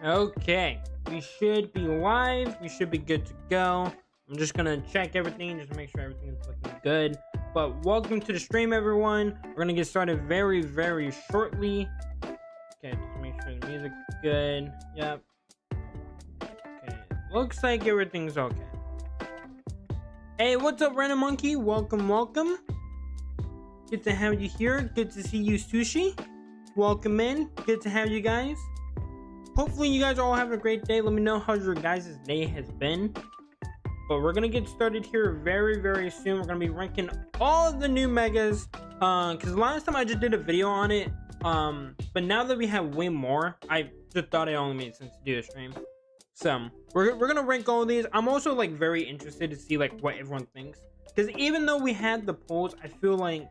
Okay, we should be live. We should be good to go. I'm just gonna check everything, just to make sure everything is looking good. But welcome to the stream, everyone. We're gonna get started very, very shortly. Okay, just make sure the music's good. Yep. Okay, looks like everything's okay. Hey, what's up, Random Monkey? Welcome, welcome. Good to have you here. Good to see you, Sushi. Welcome in. Good to have you guys. Hopefully you guys are all having a great day. Let me know how your guys' day has been. But we're gonna get started here very, very soon. We're gonna be ranking all of the new megas. Because last time I just did a video on it. But now that we have way more, I just thought it only made sense to do a stream. So we're gonna rank all of these. I'm also like very interested to see like what everyone thinks. Because even though we had the polls, I feel like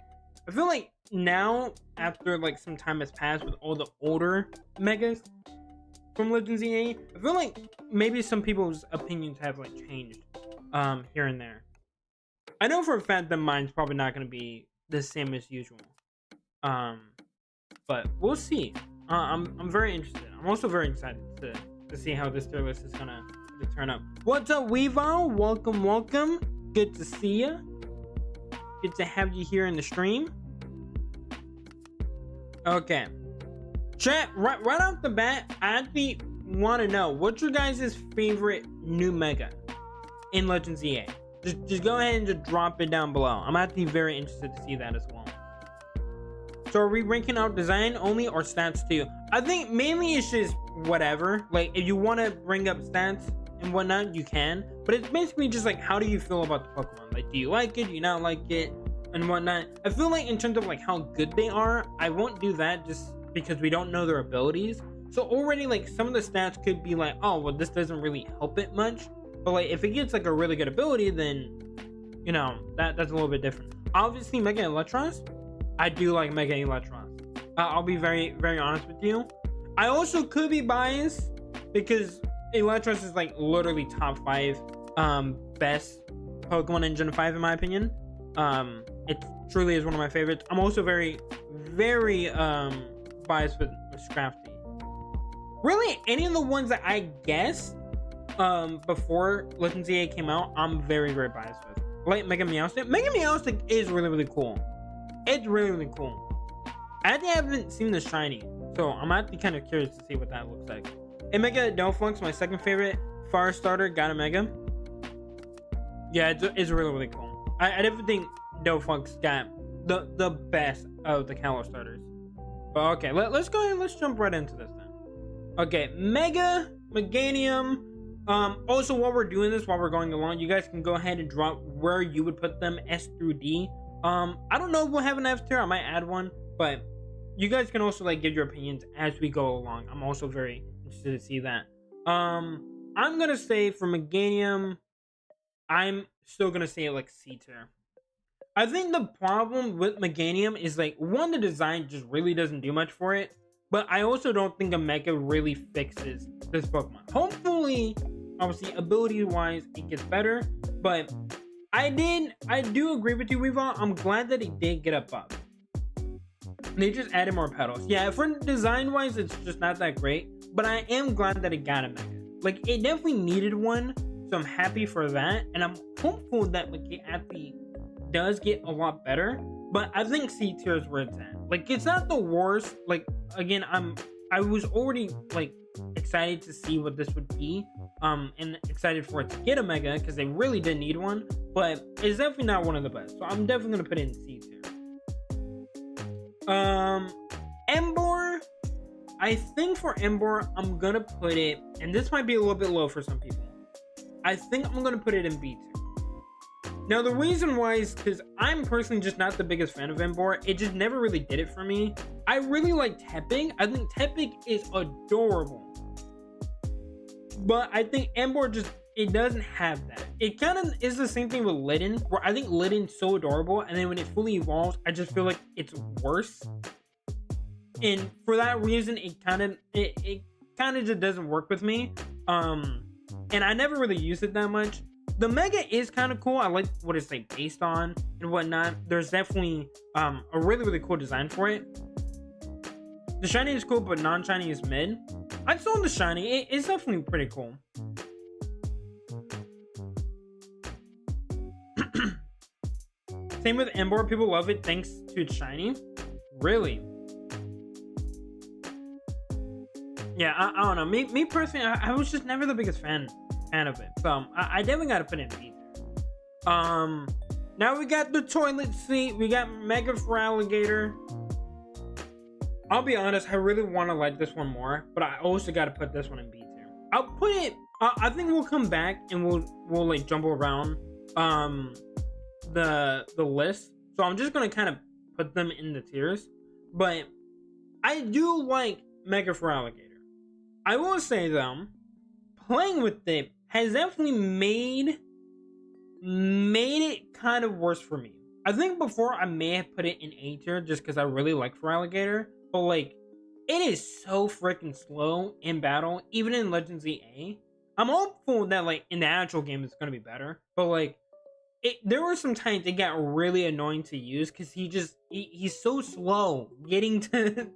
now, after like some time has passed with all the older megas from Legends EA, I feel like maybe some people's opinions have like changed here and there. I know for a fact that mine's probably not going to be the same as usual, but we'll see. I'm very interested. I'm also very excited to see how this tier list is gonna turn up. What's up, Weavile? Welcome. Good to see you. Good to have you here in the stream. Okay, chat, right off the bat, I actually want to know what's your guys' favorite new mega in Legends EA. Just go ahead and just drop it down below. I'm actually very interested to see that as well. So are we ranking out design only or stats too? I think mainly it's just whatever. Like if you want to bring up stats and whatnot, you can. But it's basically just like, how do you feel about the Pokemon? Like, do you like it? Do you not like it? And whatnot. I feel like in terms of like how good they are, I won't do that just because we don't know their abilities. So already like some of the stats could be like, oh well, this doesn't really help it much. But like if it gets like a really good ability, then you know that's a little bit different. Obviously, Mega Electros, I do like Mega Electros. I'll be very, very honest with you. I also could be biased because Electros is like literally top 5 best Pokemon in Gen 5 in my opinion. It truly is one of my favorites. I'm also very, very biased with Scrafty. Really, any of the ones that I guessed before Legends EA came out, I'm very, very biased with. Like Mega Meowstic. Mega Meowstic is really, really cool. It's really, really cool. I actually haven't seen the shiny, so I'm actually kind of curious to see what that looks like. And Mega Delphux, my second favorite fire starter, got a Mega. Yeah, it's really, really cool. I definitely think Delphux got the best of the Kalos starters. But okay, let's go ahead, let's jump right into this then. Okay, Meganium. Also while we're doing this, while we're going along, you guys can go ahead and drop where you would put them, S through D. I don't know if we'll have an F tier, I might add one, but you guys can also like give your opinions as we go along. I'm also very interested to see that. I'm gonna say for Meganium, I'm still gonna say like C tier. I think the problem with Meganium is like, one, the design just really doesn't do much for it, but I also don't think a Mega really fixes this Pokemon. Hopefully, obviously, ability-wise, it gets better, but I do agree with you, Weavile. I'm glad that it did get a buff. They just added more petals. Yeah, for design-wise, it's just not that great, but I am glad that it got a Mega. Like, it definitely needed one, so I'm happy for that, and I'm hopeful that like it actually does get a lot better. But I think C tier is where it's at. Like, it's not the worst. Like, again, I was already like excited to see what this would be, and excited for it to get a Mega because they really did need one. But it's definitely not one of the best, so I'm definitely gonna put it in C tier. Emboar, I think for Emboar, I'm gonna put it, and this might be a little bit low for some people. I think I'm gonna put it in B tier. Now, the reason why is because I'm personally just not the biggest fan of Emboar. It just never really did it for me. I really like Tepig. I think Tepig is adorable. But I think Emboar just, it doesn't have that. It kind of is the same thing with Litten, where I think Litten's so adorable, and then when it fully evolves, I just feel like it's worse. And for that reason, it kind of just doesn't work with me. And I never really used it that much. The Mega is kind of cool. I like what it's like based on and whatnot. There's definitely a really, really cool design for it. The shiny is cool, but non-shiny is mid. I saw the shiny. It's definitely pretty cool. Same with Ember. People love it thanks to its shiny. Really? Yeah, I don't know. Me personally, I was just never the biggest fan of it. So I definitely gotta put it in B tier. Now we got the toilet seat. We got Mega Feraligatr. I'll be honest, I really want to like this one more, but I also got to put this one in B tier. I'll put it. I think we'll come back and we'll like jumble around the list. So I'm just gonna kind of put them in the tiers. But I do like Mega Feraligatr. I will say though, playing with it has definitely made it kind of worse for me. I think before I may have put it in A tier just because I really like Feraligatr, but like it is so freaking slow in battle, even in Legends EA. I'm hopeful that like in the actual game it's gonna be better, but like there were some times it got really annoying to use because he's so slow getting to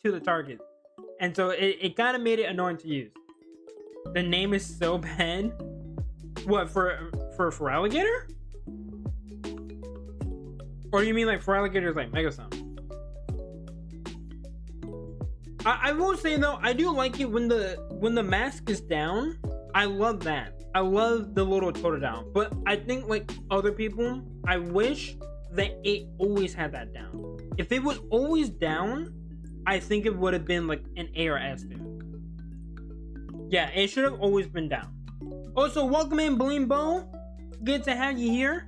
the target, and so it kind of made it annoying to use. The name is so bad. What, for Feraligatr? Or do you mean like Feraligatr is like Mega Sound? I will say though, I do like it when the mask is down. I love that. I love the little Totodile. But I think like other people, I wish that it always had that down. If it was always down, I think it would have been like an A or S tier. Yeah, it should have always been down. Also, welcome in Blimbo. Good to have you here.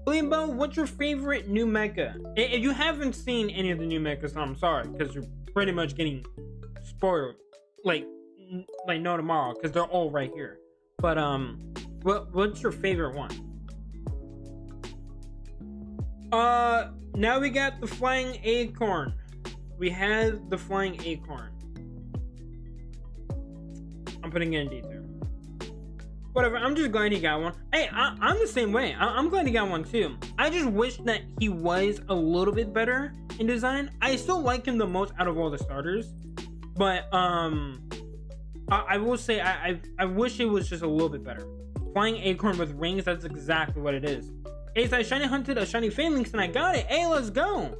Blimbo, what's your favorite new mecha? If you haven't seen any of the new mechas, I'm sorry, because you're pretty much getting spoiled. Like no tomorrow, because they're all right here. But what's your favorite one? Now we got the Flying Acorn. We have the Flying Acorn. I'm putting it in D tier. Whatever, I'm just glad he got one. Hey, I'm the same way. I'm glad he got one too. I just wish that he was a little bit better in design. I still like him the most out of all the starters. But I will say I wish it was just a little bit better. Flying Acorn with rings, that's exactly what it is. Hey, so I shiny hunted a shiny Phalanx and I got it. Hey, let's go.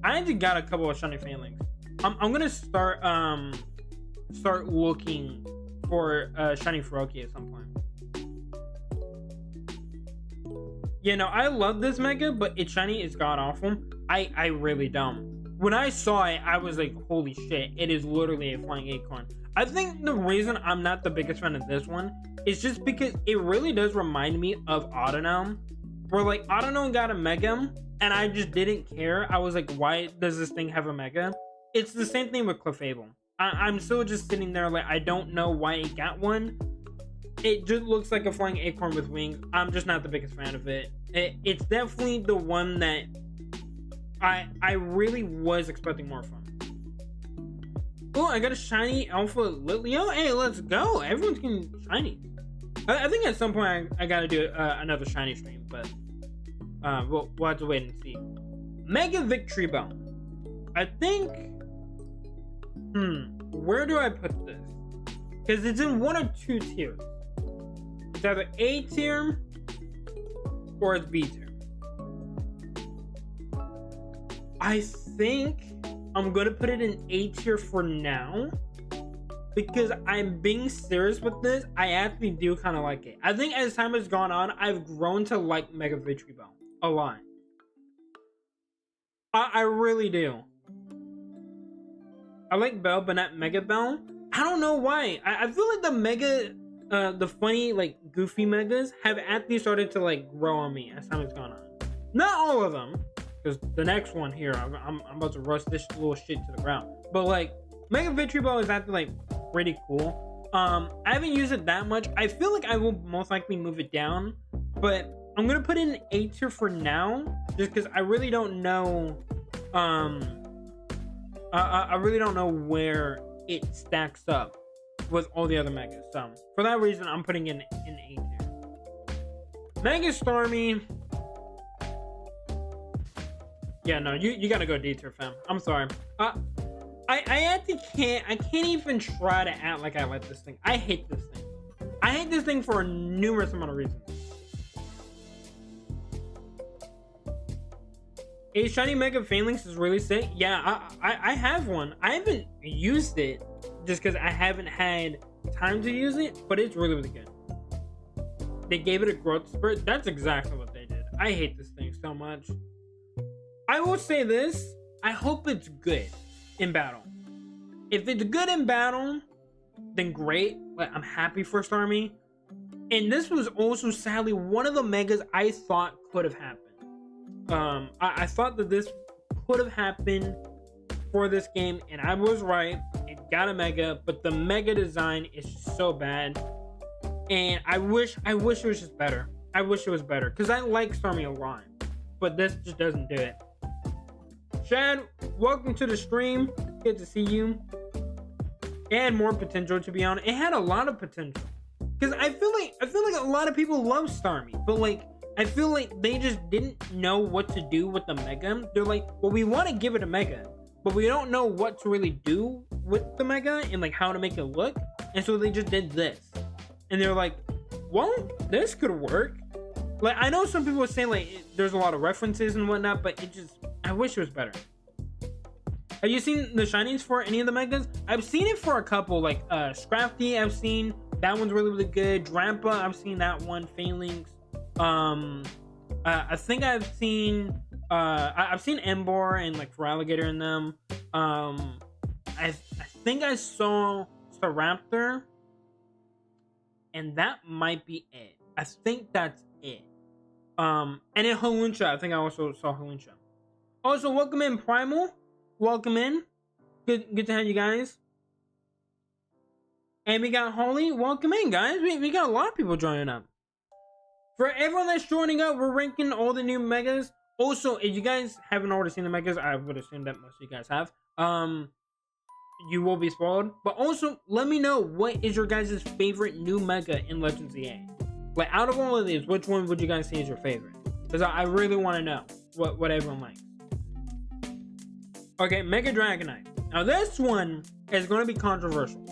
I actually got a couple of shiny Phalanx. I'm gonna start looking for shiny Feroki at some point. Yeah, no, I love this mega, but its shiny is god awful. I really don't. When I saw it, I was like, holy shit, it is literally a Flying Acorn. I think the reason I'm not the biggest fan of this one is just because it really does remind me of Autonom, where like Autonom got a mega and I just didn't care. I was like, why does this thing have a mega? It's the same thing with Clefable. I'm still just sitting there like, I don't know why it got one. It just looks like a Flying Acorn with wings. I'm just not the biggest fan of it. It's definitely the one that I really was expecting more from. Oh, I got a shiny Alpha Litleo. Hey, let's go. Everyone's getting shiny. I think at some point I gotta do another shiny stream, but we'll have to wait and see. Mega Victory Bell. I think, where do I put this? Because it's in one or two tiers. It's either A tier or it's B tier. I think I'm gonna put it in A tier for now, because I'm being serious with this. I actually do kind of like it. I think as time has gone on, I've grown to like Mega Victory Bell a lot. I really do. I like Bell, but not Mega Bell. I don't know why. I feel like the Mega, the funny, like, goofy Megas have actually started to, like, grow on me as time has gone on. Not all of them, because the next one here, I'm about to rush this little shit to the ground. But, like, Mega Victory Bell is actually, like, pretty cool. I haven't used it that much. I feel like I will most likely move it down, but I'm gonna put it in A tier for now, just because I really don't know, I really don't know where it stacks up with all the other megas. So for that reason, I'm putting it in A tier. Mega Stormy. Yeah, no, you gotta go D tier, fam. I'm sorry. I I actually I can't even try to act like I like this thing. I hate this thing. I hate this thing for a numerous amount of reasons. A shiny Mega Phalanx is really sick. Yeah, I have one. I haven't used it just because I haven't had time to use it, but it's really, really good. They gave it a growth spurt. That's exactly what they did. I hate this thing so much. I will say this. I hope it's good in battle. If it's good in battle, then great. Like, I'm happy for Starmie. And this was also sadly one of the megas I thought could have happened. I thought that this could have happened for this game, and I was right. It got a mega, but the mega design is so bad, and I wish it was just better. I wish it was better because I like Starmie a lot, but this just doesn't do it. Shad, welcome to the stream. Good to see you. It had more potential, to be honest. It had a lot of potential because I feel like a lot of people love Starmie, but like, I feel like they just didn't know what to do with the mega. They're like, well, we want to give it a mega, but we don't know what to really do with the mega and like how to make it look. And so they just did this. And they're like, well, this could work. Like, I know some people are saying like there's a lot of references and whatnot, but I wish it was better. Have you seen the shinies for any of the megas? I've seen it for a couple, like Scrafty, I've seen. That one's really, really good. Drampa, I've seen that one. Phalanx. I think I've seen Embor and like Feraligatr in them. I think I saw Staraptor, and that might be it. I think that's it. And in Hawlucha, I think I also saw Hawlucha. Also, welcome in Primal. Welcome in. Good to have you guys. And we got Holly. Welcome in, guys. We got a lot of people joining up. For everyone that's joining up, we're ranking all the new megas. Also, if you guys haven't already seen the megas, I would assume that most of you guys have. You will be spoiled. But also, let me know what is your guys' favorite new mega in Legends EA. Like, out of all of these, which one would you guys say is your favorite? Because I really want to know what everyone likes. Okay, Mega Dragonite. Now, this one is going to be controversial.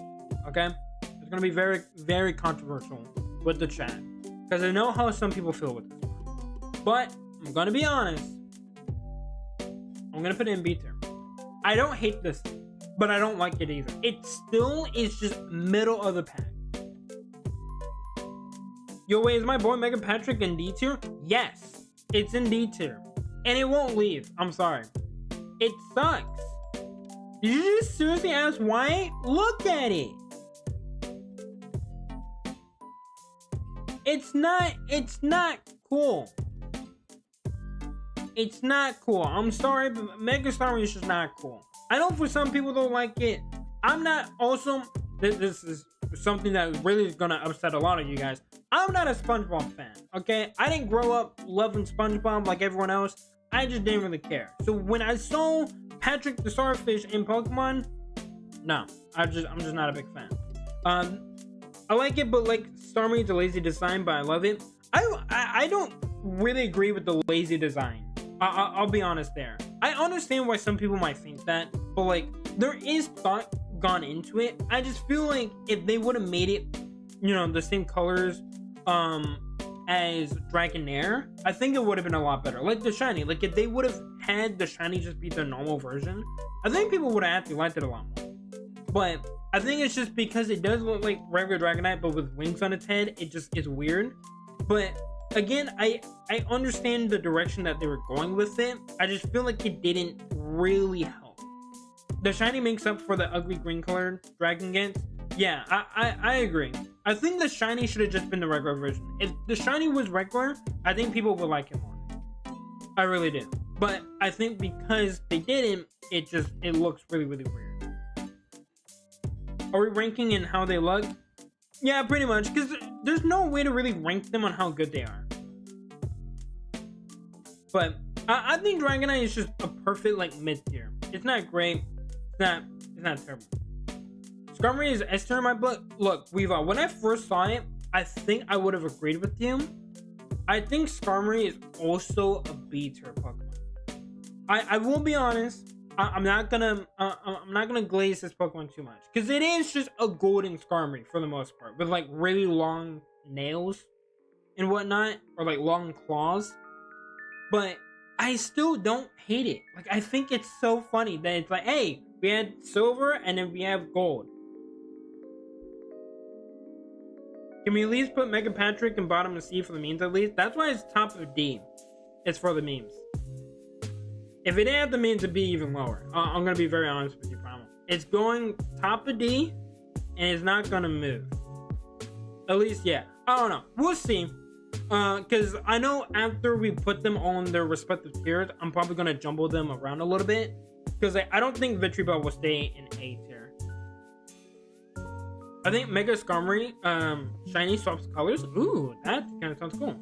Okay? It's going to be very, very controversial with the chat. Because I know how some people feel with this one. But I'm going to be honest. I'm going to put it in B tier. I don't hate this, but I don't like it either. It still is just middle of the pack. Yo, wait, is my boy Mega Patrick in D tier? Yes, it's in D tier. And it won't leave. I'm sorry. It sucks. Did you just seriously ask why? Look at it. It's not cool. It's not cool. I'm sorry, but Mega Starmie is just not cool. I know for some people don't like it. I'm not also, this is something that really is gonna upset a lot of you guys. I'm not a SpongeBob fan, okay? I didn't grow up loving SpongeBob like everyone else. I just didn't really care. So when I saw Patrick the Starfish in Pokemon, no, I'm just not a big fan. I like it, but like Starmie, the lazy design, but I love it. I don't really agree with the lazy design. I'll be honest there. I understand why some people might think that, but like there is thought gone into it. I just feel like if they would have made it, you know, the same colors as Dragonair, I think it would have been a lot better. Like the shiny, like if they would have had the shiny just be the normal version, I think people would have actually liked it a lot more. But I think it's just because it does look like regular Dragonite, but with wings on its head, it just is weird. But again, I understand the direction that they were going with it. I just feel like it didn't really help. The shiny makes up for the ugly green colored Dragon Gants. Yeah, I agree. I think the shiny should have just been the regular version. If the shiny was regular, I think people would like it more. I really do. But I think because they didn't, it looks really, really weird. Are we ranking in how they look? Yeah, pretty much, because there's no way to really rank them on how good they are. But I think Dragonite is just a perfect like mid tier. It's not great. It's not terrible. Skarmory is S tier in my book. Look, Weavile, when I first saw it, I think I would have agreed with you. I think Skarmory is also a B tier Pokemon. I will be honest. I'm not gonna glaze this Pokemon too much because it is just a golden Skarmory for the most part, with like really long nails and whatnot, or like long claws. But I still don't hate it. Like, I think it's so funny that it's like, hey, we had silver and then we have gold. Can we at least put Mega Patrick in bottom of C for the memes at least? That's why it's top of D. It's for the memes. If it didn't have the memes, it'd be even lower. I'm gonna be very honest with you, promise. It's going top of D, and it's not gonna move. At least, yeah. I don't know. We'll see. Because I know after we put them on their respective tiers, I'm probably gonna jumble them around a little bit. Because I don't think Vtuber will stay in A tier. I think Mega Skarmory, shiny swaps colors. Ooh, that kind of sounds cool.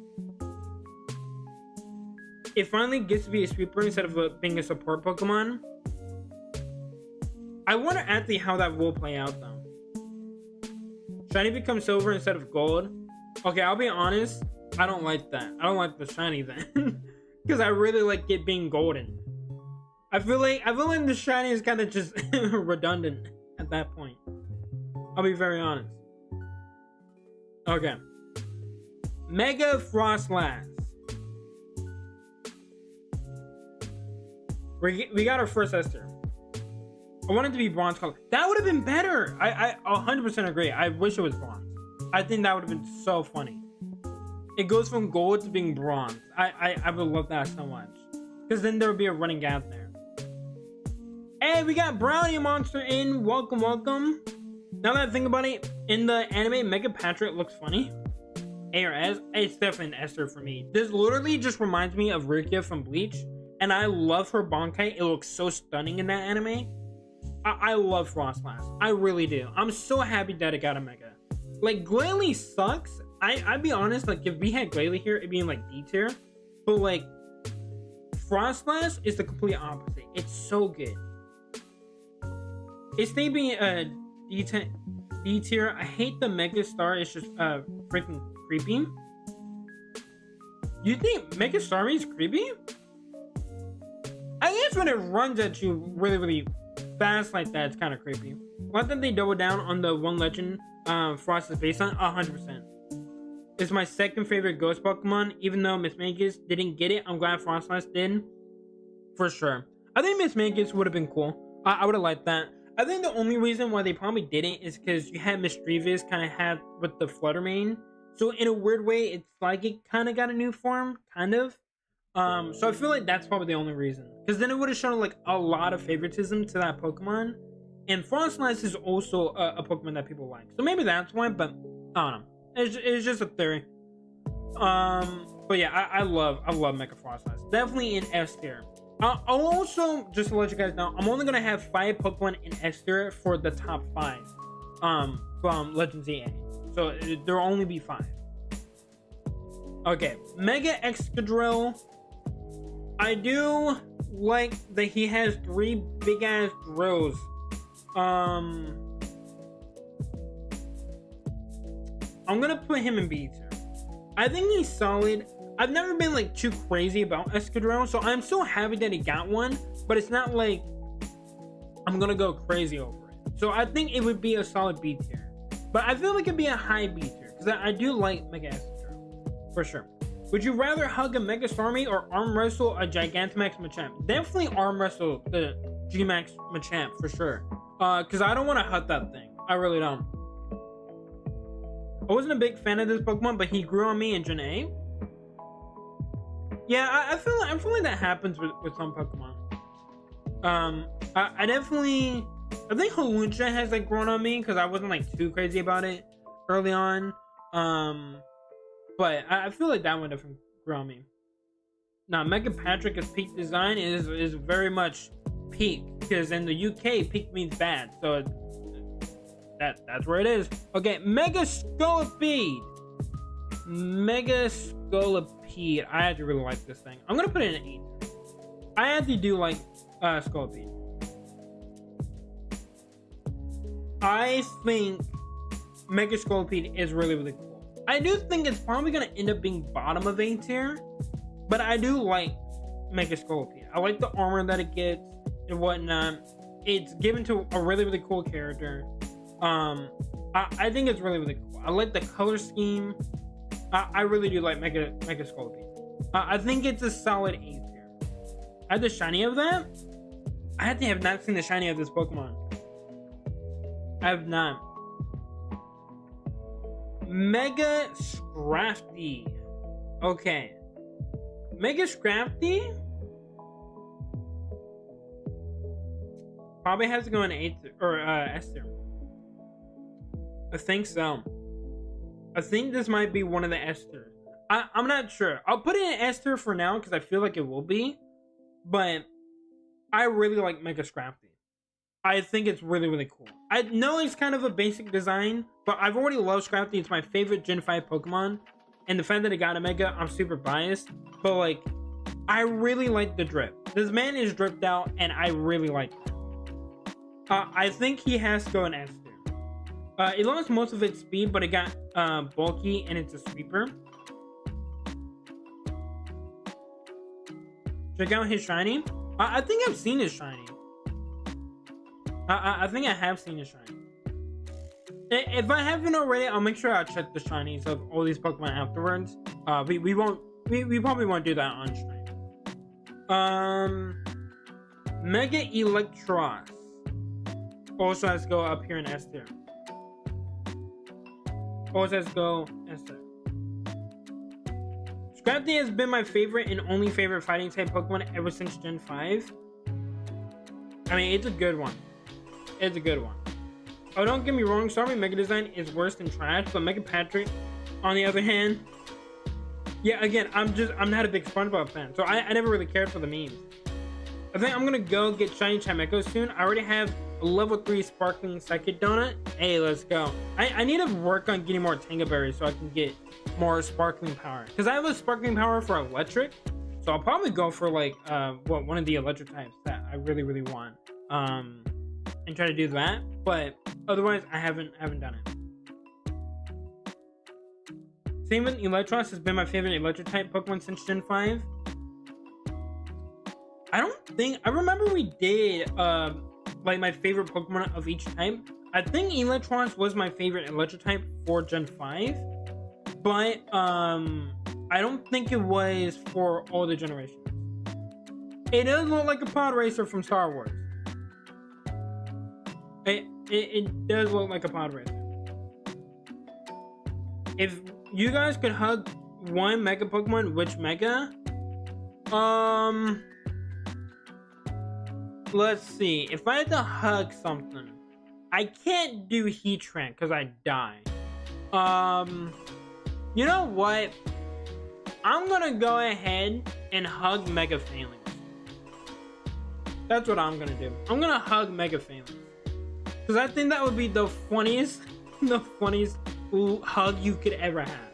It finally gets to be a sweeper instead of being a support Pokemon. I wonder actually how that will play out though. Shiny becomes silver instead of gold. Okay, I'll be honest. I don't like that. I don't like the shiny then. Because I really like it being golden. I feel like the shiny is kind of just redundant at that point. I'll be very honest. Okay. Mega Frostlass. We got our first Esther. I want it to be bronze color. That would have been better. I 100% agree. I wish it was bronze. I think that would have been so funny. It goes from gold to being bronze. I would love that so much. Because then there would be a running gap there. Hey, we got Brownie Monster in. Welcome, welcome. Now that I think about it, in the anime, Mega Patrick looks funny. A or S, it's definitely an Esther for me. This literally just reminds me of Rukia from Bleach. And I love her Bankai. It looks so stunning in that anime. I love Frostlass. I really do. I'm so happy that it got a Mega. Like, Glalie sucks. I'd be honest, like, if we had Glalie here, it'd be in, like, D tier. But, like, Frostlass is the complete opposite. It's so good. It's staying being a D tier. I hate the Mega Star. It's just freaking creepy. You think Mega Star is creepy? I guess when it runs at you really, really fast like that, it's kind of creepy. Why didn't they double down on the one legend Frost is based on? 100%. It's my second favorite ghost Pokemon. Even though Miss Magus didn't get it, I'm glad Frostlass did. For sure. I think Miss Magus would have been cool. I would have liked that. I think the only reason why they probably didn't is because you had Mischievous kind of had with the Fluttermane. So in a weird way, it's like it kind of got a new form. Kind of. So I feel like that's probably the only reason. Because then it would have shown like a lot of favoritism to that Pokemon. And Frostlass is also a Pokemon that people like. So maybe that's why, but I don't know. It's just a theory. But yeah, I love Mega Frostlass. Definitely in S tier. I'll also, just to let you guys know, I'm only gonna have 5 Pokemon in S tier for the top 5 from Legends EA. So there'll only be 5. Okay, Mega Excadrill. I do like that he has 3 big ass drills. I'm gonna put him in B tier. I think he's solid. I've never been like too crazy about Excadrill, so I'm so happy that he got one, but it's not like I'm gonna go crazy over it. So I think it would be a solid B tier, but I feel like it'd be a high B tier because I do like Mega Excadrill for sure. Would you rather hug a Mega Starmie or arm wrestle a Gigantamax Machamp? Definitely arm wrestle the G-Max Machamp for sure. Because I don't want to hug that thing. I really don't. I wasn't a big fan of this Pokemon, but he grew on me in Gen A. Yeah, I feel like that happens with some Pokemon. I think Halucha has like grown on me because I wasn't like too crazy about it early on. But I feel like that one definitely grew on me. Now, Mega Patrick as peak design is very much peak because in the UK, peak means bad. So that's where it is. Okay, Mega Scolipede. Mega Scolipede. I actually really like this thing. I'm gonna put it in an 8. I actually do like Scolipede. I think Mega Scolipede is really, really cool. I do think it's probably going to end up being bottom of A tier, but I do like Mega Scolipede. I like the armor that it gets. and whatnot. It's given to a really, really cool character. I think it's really, really cool. I like the color scheme. I really do like Mega Scolipede. I think it's a solid A tier. I have the shiny of that. I actually have not seen the shiny of this Pokemon. I have not. Mega Scrafty. Okay. Mega Scrafty probably has to go in A or S tier. I think so. I think this might be one of the S tiers. I'm not sure. I'll put it in S tier for now because I feel like it will be. But I really like Mega Scrafty. I think it's really, really cool. I know it's kind of a basic design, but I've already loved Scrafty. It's my favorite Gen 5 Pokemon. And the fact that it got a Mega, I'm super biased. But like, I really like the drip. This man is dripped out and I really like it. I think he has to go in S tier. It lost most of its speed, but it got bulky and it's a sweeper. Check out his shiny. I think I've seen his shiny. I think I have seen his shiny. If I haven't already, I'll make sure I check the shinies of all these Pokemon afterwards. We probably won't do that on stream. Mega Electros also has to go up here in S tier. Also has to go S tier. Scrafty has been my favorite and only favorite fighting type Pokemon ever since Gen 5. I mean, it's a good one. It's a good one. Oh, don't get me wrong, sorry, Mega Design is worse than trash, but Mega Patrick, on the other hand, yeah, again, I'm not a big SpongeBob fan, so I never really cared for the memes. I think I'm gonna go get Shiny Chimecho soon. I already have a level 3 Sparkling Psychic Donut. Hey, let's go. I need to work on getting more Tanga Berries so I can get more Sparkling Power. Because I have a Sparkling Power for Electric, so I'll probably go for like, one of the Electric types that I really, really want. And try to do that, but otherwise I haven't done it. Same with Electros has been my favorite Electric type Pokemon since Gen 5. I remember we did like my favorite Pokemon of each type. I think Electros was my favorite Electric type for Gen 5, but I don't think it was for all the generations. It does look like a pod racer from Star Wars. It does look like a pod racer. If you guys could hug one Mega Pokemon, which Mega? Let's see. If I had to hug something, I can't do Heatran because I die. You know what? I'm gonna go ahead and hug Mega Phalanx. That's what I'm gonna do. I'm gonna hug Mega Phalanx. Because I think that would be the funniest hug you could ever have.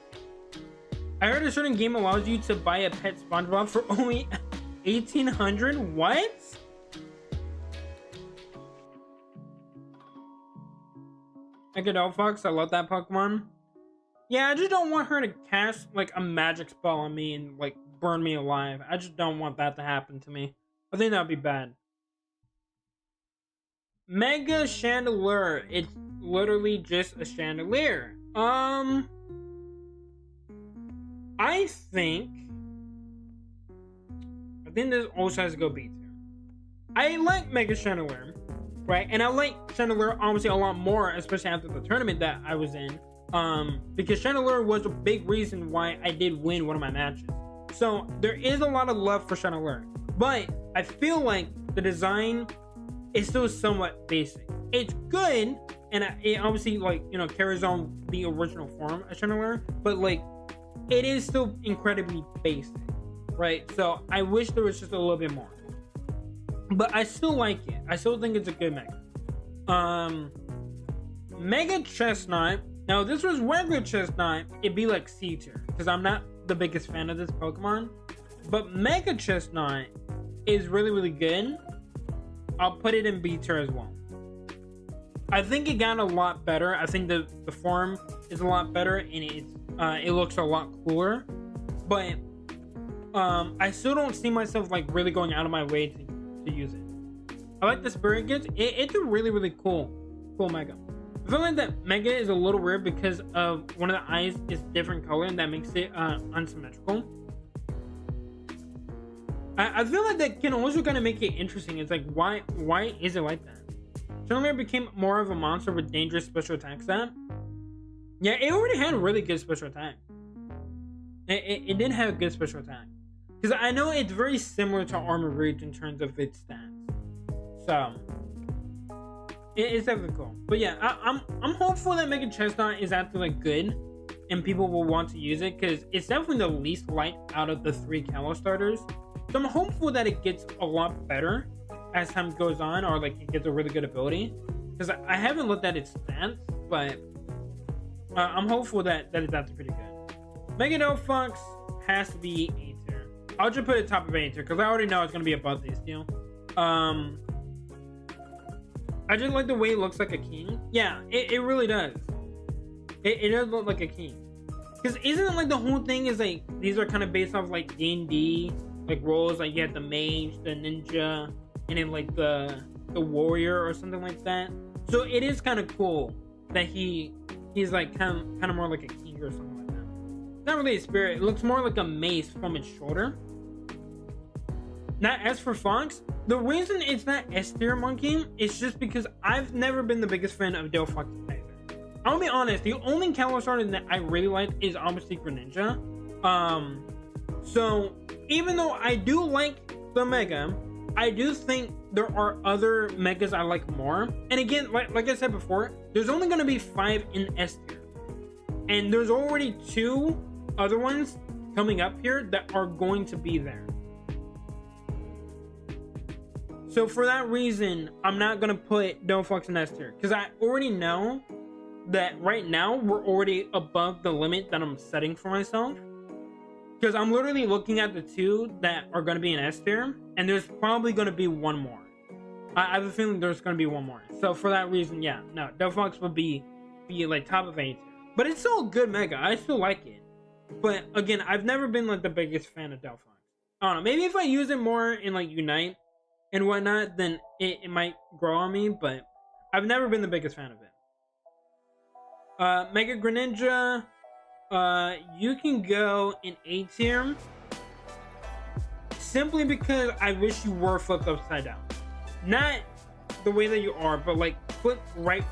I heard a certain game allows you to buy a pet SpongeBob for only 1,800. What? Mega Fox, I love that Pokemon. Yeah, I just don't want her to cast like a magic spell on me and like burn me alive. I just don't want that to happen to me. I think that would be bad. Mega Chandelier. It's literally just a chandelier. I think this also has to go B tier. I like Mega Chandelier, right? And I like Chandelier obviously a lot more, especially after the tournament that I was in. Because Chandelier was a big reason why I did win one of my matches. So there is a lot of love for Chandelier. But I feel like the design is still somewhat basic. It's good, and it obviously, like, you know, carries on the original form of Chandelier, but like, it is still incredibly basic, right? So I wish there was just a little bit more. But I still like it. I still think it's a good Mega. Mega Chestnut. Now, if this was regular Chestnut, it'd be like C tier, because I'm not the biggest fan of this Pokemon. But Mega Chestnut is really, really good. I'll put it in B tier as well. I think it got a lot better. I think the form is a lot better, and it looks a lot cooler. But I still don't see myself like really going out of my way to use it. I like the spirit gets. It's a really cool mega. I feel like that mega is a little weird because of one of the eyes is different color and that makes it unsymmetrical. I feel like that can also kind of make it interesting. It's like, why is it like that? Charmander became more of a monster with dangerous special attack set. Yeah, it already had a really good special attack. It did have a good special attack. Because I know it's very similar to Armor Reach in terms of its stats. So, it's definitely cool. But yeah, I'm hopeful that Mega Chestnut is actually like good. And people will want to use it. Because it's definitely the least liked out of the 3 Kalos starters. So I'm hopeful that it gets a lot better as time goes on, or like it gets a really good ability. Because I haven't looked at its stats, but I'm hopeful that it's actually pretty good. Mega Delphox has to be A tier. I'll just put it top of A tier because I already know it's gonna be above this deal. I just like the way it looks like a king. Yeah, it really does. It does look like a king. Because isn't it like the whole thing is like these are kind of based off like D&D like roles, like you have the mage, the ninja, and then like the warrior or something like that. So it is kind of cool that he's like kind of more like a king or something like that. It's not really a spirit. It looks more like a mace from its shoulder. Now as for Fox, the reason it's not S tier monkey is just because I've never been the biggest fan of Delphox either. I'll be honest, the only Kalos starter that I really like is obviously Greninja. So even though I do like the Mega, I do think there are other Megas I like more. And again, like I said before, there's only going to be 5 in S tier. And there's already 2 other ones coming up here that are going to be there. So for that reason, I'm not going to put Delphox in S tier. Because I already know that right now, we're already above the limit that I'm setting for myself. Because I'm literally looking at the 2 that are going to be in S tier, and there's probably going to be one more. I have a feeling there's going to be one more. So for that reason, yeah, no, Delphox will be like top of A tier. But it's still a good Mega. I still like it. But again, I've never been like the biggest fan of Delphox. I don't know. Maybe if I use it more in like Unite and whatnot, then it might grow on me. But I've never been the biggest fan of it. Mega Greninja. You can go in A tier simply because I wish you were flipped upside down. Not the way that you are, but like flip right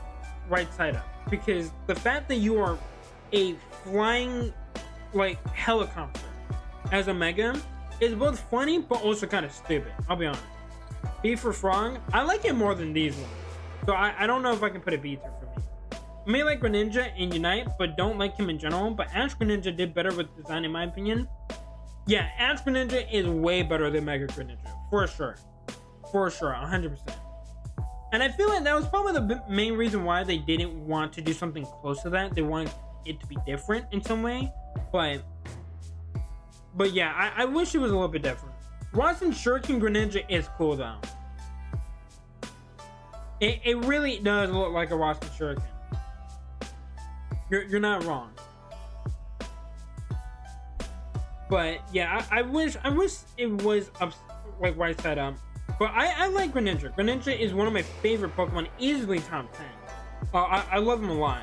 side up. Because the fact that you are a flying like helicopter as a Mega is both funny but also kind of stupid. I'll be honest. B for Frog, I like it more than these ones. So I don't know if I can put a B tier for me. I may like Greninja in Unite, but don't like him in general. But Ash Greninja did better with design in my opinion. Yeah, Ash Greninja is way better than Mega Greninja. For sure. For sure, 100%. And I feel like that was probably the main reason why they didn't want to do something close to that. They wanted it to be different in some way. But yeah, I wish it was a little bit different. Watson Shuriken Greninja is cool though. It really does look like a Watson Shuriken. You're not wrong. But yeah, I wish it was up like right side up. But I like Greninja. Greninja is one of my favorite Pokemon, easily top 10. I love him a lot.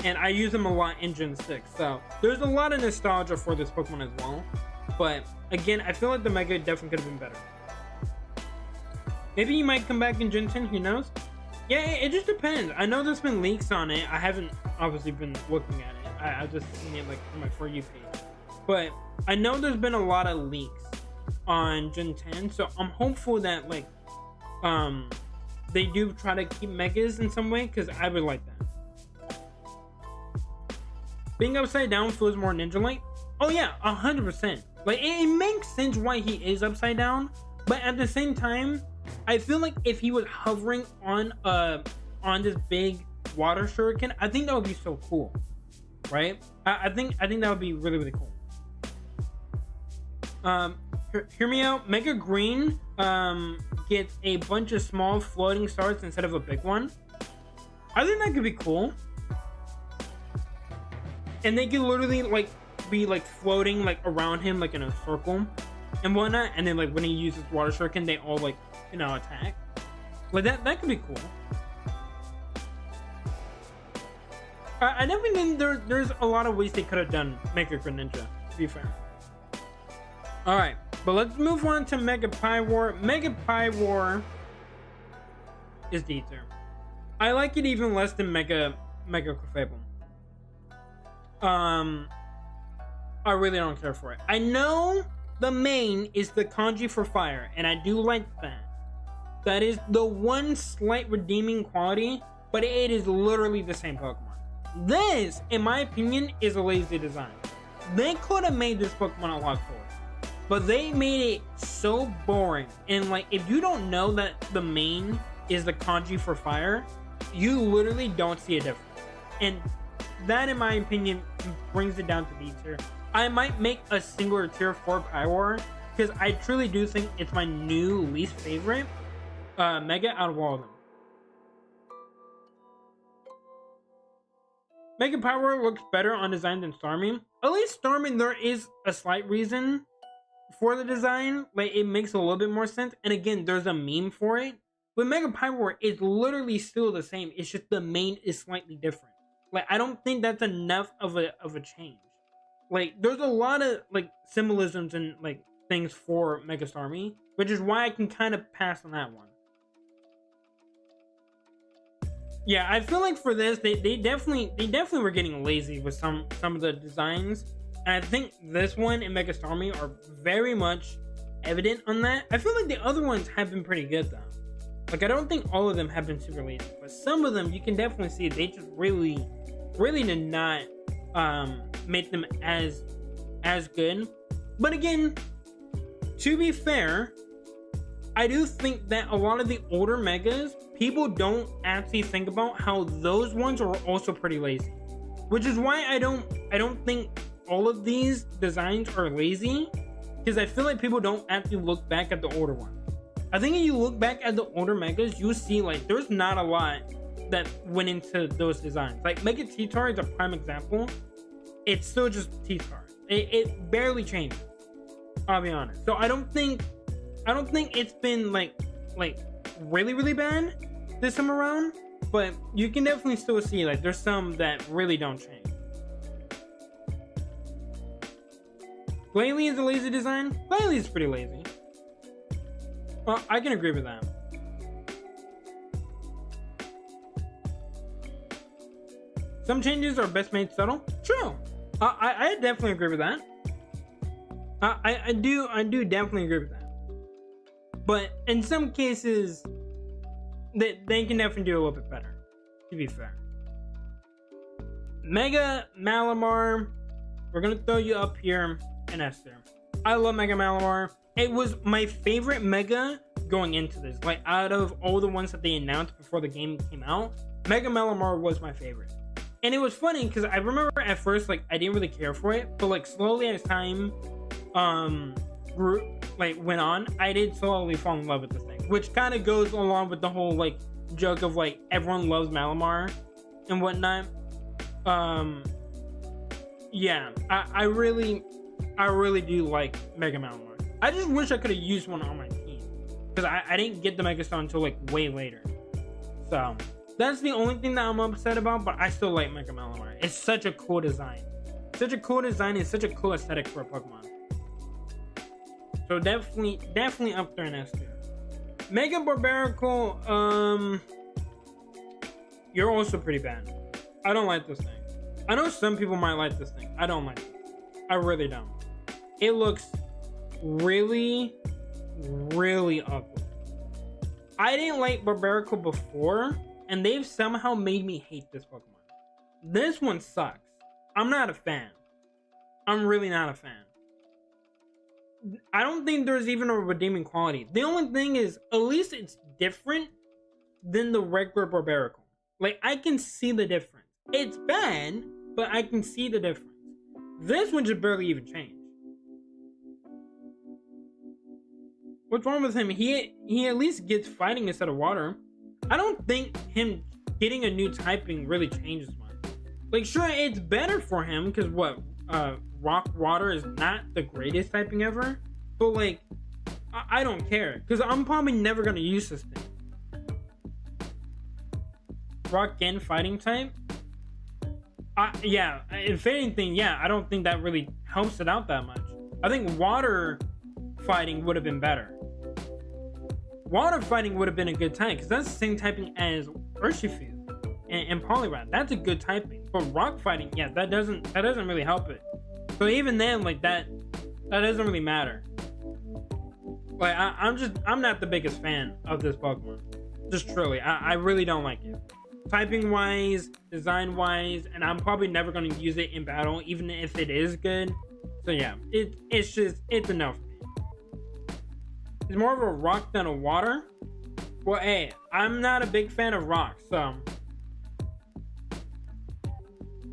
And I use him a lot in Gen 6. So there's a lot of nostalgia for this Pokemon as well. But again, I feel like the Mega definitely could have been better. Maybe he might come back in Gen 10, who knows? Yeah, it just depends. I know there's been leaks on it. I haven't obviously been looking at it. I've just seen it like on my For You page. But I know there's been a lot of leaks on Gen 10. So I'm hopeful that like they do try to keep Megas in some way, because I would like that. Being upside down feels more ninja-like. Oh yeah, 100%. Like it makes sense why he is upside down, but at the same time, I feel like if he was hovering on this big water shuriken, I think that would be so cool, right? I think that would be really cool. Hear me out. Mega Green gets a bunch of small floating stars instead of a big one. I think that could be cool, and they could literally like be like floating like around him like in a circle. and whatnot, and then like when he uses water shuriken, they all like, you know, attack. Like that could be cool. I definitely think there's a lot of ways they could have done Mega Greninja, to be fair. Alright, but let's move on to Mega Pyroar. Mega Pyroar is D tier. I like it even less than Mega Clefable. I really don't care for it. I know the main is the kanji for fire, and I do like that. That is the one slight redeeming quality, but it is literally the same Pokemon. This, in my opinion, is a lazy design. They could have made this Pokemon a lot cooler, but they made it so boring. And like, if you don't know that the main is the kanji for fire, you literally don't see a difference. And that, in my opinion, brings it down to D tier. I might make a singular tier for Pyroar, because I truly do think it's my new least favorite Mega out of all of them. Mega Pyroar looks better on design than Starmie. At least Starmie, there is a slight reason for the design. Like, it makes a little bit more sense. And again, there's a meme for it. But Mega Pyroar is literally still the same. It's just the main is slightly different. Like, I don't think that's enough of a change. Like, there's a lot of like symbolisms and like things for Mega Starmie, which is why I can kind of pass on that one. Yeah, I feel like for this, they definitely were getting lazy with some of the designs, and I think this one and Mega Starmie are very much evident on that. I feel like the other ones have been pretty good though. Like, I don't think all of them have been super lazy, but some of them you can definitely see they just really did not make them as good. But again, to be fair, I do think that a lot of the older Megas, people don't actually think about how those ones are also pretty lazy, which is why I don't think all of these designs are lazy, because I feel like people don't actually look back at the older ones. I think if you look back at the older Megas, you see like there's not a lot that went into those designs. Like Mega T-Tar is a prime example. It's still just T-Tar. It barely changes, I'll be honest. So I don't think it's been like really bad this time around, but you can definitely still see like there's some that really don't change. Glalie is a lazy design. Glalie is pretty lazy. Well, I can agree with that. Some changes are best made subtle. True. I definitely agree with that. I do definitely agree with that. But in some cases, they can definitely do a little bit better, to be fair. Mega Malamar, we're gonna throw you up here in S tier. I love Mega Malamar. It was my favorite Mega going into this. Like, out of all the ones that they announced before the game came out, Mega Malamar was my favorite. And it was funny because I remember at first, like, I didn't really care for it, but like slowly as time went on, I did slowly fall in love with this thing, which kind of goes along with the whole like joke of like everyone loves Malamar and whatnot. Yeah, I really do like Mega Malamar. I just wish I could have used one on my team, because I didn't get the Mega Star until like way later. So that's the only thing that I'm upset about, but I still like Mega Malamar. It's such a cool design. Such a cool design and such a cool aesthetic for a Pokemon. So definitely up there in S tier. Mega Barbaracle, you're also pretty bad. I don't like this thing. I know some people might like this thing. I don't like it. I really don't. It looks really ugly. I didn't like Barbaracle before, and they've somehow made me hate this Pokemon. This one sucks. I'm not a fan. I'm really not a fan. I don't think there's even a redeeming quality. The only thing is, at least it's different than the regular Barbaracle. Like, I can see the difference. It's bad, but I can see the difference. This one just barely even changed. What's wrong with him? He at least gets fighting instead of water. I don't think him getting a new typing really changes much. Like, sure, it's better for him, because what, rock water is not the greatest typing ever, But like, I don't care because I'm probably never gonna use this thing. Rock and fighting type. Yeah, if anything, yeah, I don't think that really helps it out that much. I think water fighting would have been better. Water fighting would have been a good type because that's the same typing as Urshifu and Poliwrath. That's a good typing. But rock fighting, yeah, that doesn't really help it. So even then, like that doesn't really matter. Like I'm not the biggest fan of this Pokemon. Just truly, I really don't like it. Typing wise, design wise, and I'm probably never going to use it in battle, even if it is good. So yeah, it's enough for me. It's more of a rock than a water. Well, hey, I'm not a big fan of rock, so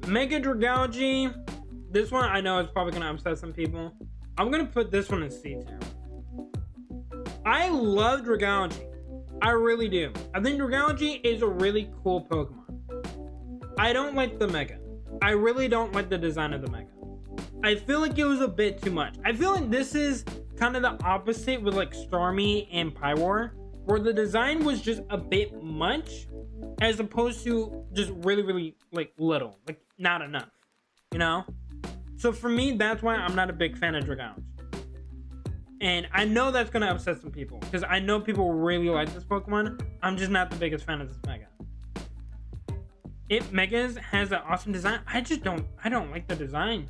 Mega Dragalge. This one I know is probably going to upset some people. I'm going to put this one in C tier. I love Dragalge. I really do. I think Dragalge is a really cool Pokemon. I don't like the Mega. I really don't like the design of the Mega. I feel like it was a bit too much. I feel like this is kind of the opposite with like Starmie and Pyroar, where the design was just a bit much as opposed to just really like little, like not enough, you know? So for me, that's why I'm not a big fan of Dragalge. And I know that's going to upset some people because I know people really like this Pokemon. I'm just not the biggest fan of this Mega. Megas has an awesome design. I don't like the design.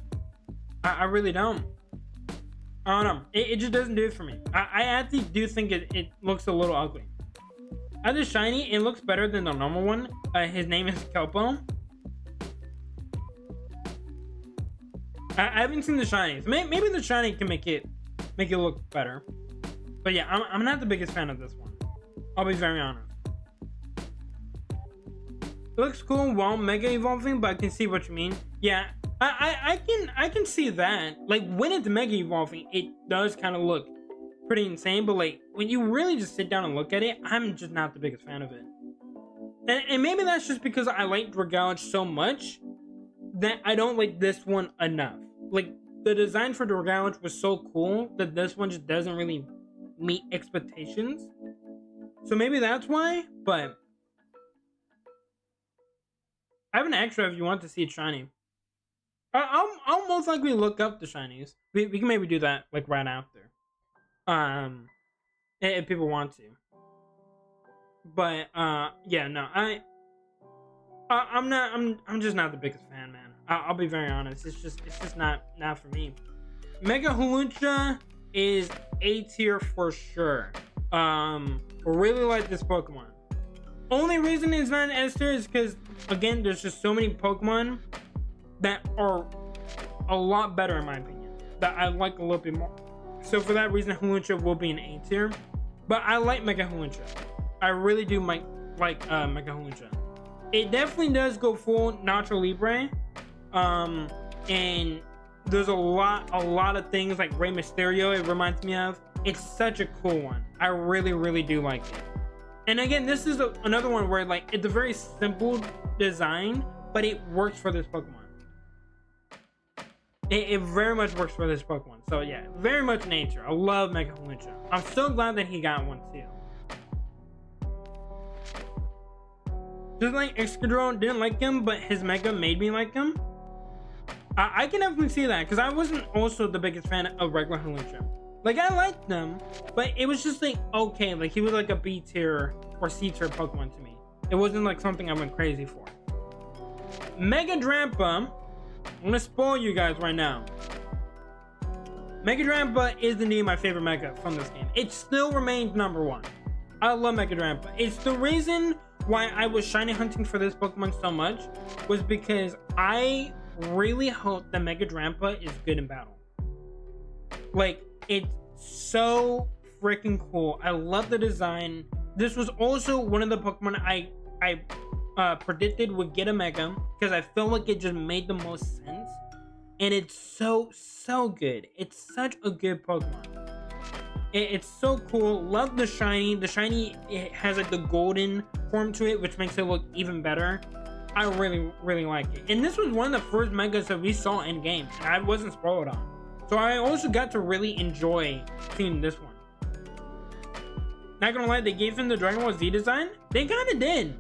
I really don't. I don't know. It just doesn't do it for me. I actually do think it looks a little ugly. As a shiny, it looks better than the normal one. His name is Kelpo. I haven't seen the shinies. Maybe the shiny can make it look better. But yeah, I'm not the biggest fan of this one. I'll be very honest. It looks cool while Mega Evolving, but I can see what you mean. Yeah, I can see that. Like when it's Mega Evolving, it does kind of look pretty insane. But like when you really just sit down and look at it, I'm just not the biggest fan of it. And maybe that's just because I like Dragalge so much that I don't like this one enough. Like the design for Dragalge was so cool that this one just doesn't really meet expectations. So maybe that's why, but I have an extra if you want to see it shiny. I'll most likely look up the shinies. We can maybe do that like right after. If people want to. But yeah, no, I'm just not the biggest fan, man. I'll be very honest. It's just not for me. Mega Hawlucha is A tier for sure. Really like this Pokemon. Only reason it's not an S tier is because again, there's just so many Pokemon that are a lot better in my opinion, that I like a little bit more. So for that reason, Hawlucha will be an A tier. But I like Mega Hawlucha. I really do like Mega Hawlucha. It definitely does go full Nacho Libre. And there's a lot of things like Rey Mysterio it reminds me of. It's such a cool one. I really do like it. And again, this is another one where like it's a very simple design, but it works for this Pokemon. It very much works for this Pokemon. So yeah, very much nature. I love Mega Hawlucha. I'm so glad that he got one too. Just like Excadrill didn't like him, but his Mega made me like him. I can definitely see that because I wasn't also the biggest fan of regular Hawlucha. Like I liked them, but it was just like okay, like he was like a B tier or C tier Pokemon to me. It wasn't like something I went crazy for. Mega Drampa, I'm gonna spoil you guys right now. Mega Drampa is indeed my favorite Mega from this game. It still remains number one. I love Mega Drampa. It's the reason why I was shiny hunting for this Pokemon so much was because I really hope that Mega Drampa is good in battle. Like it's so freaking cool. I love the design. This was also one of the Pokemon I predicted would get a Mega because I felt like it just made the most sense. And it's so good. It's such a good Pokemon. It's so cool. Love the shiny. The shiny, it has like the golden form to it, which makes it look even better. I really like it. And this was one of the first Megas that we saw in game, and I wasn't spoiled on. So I also got to really enjoy seeing this one. Not gonna lie, they gave him the Dragon Ball Z design. They kind of did.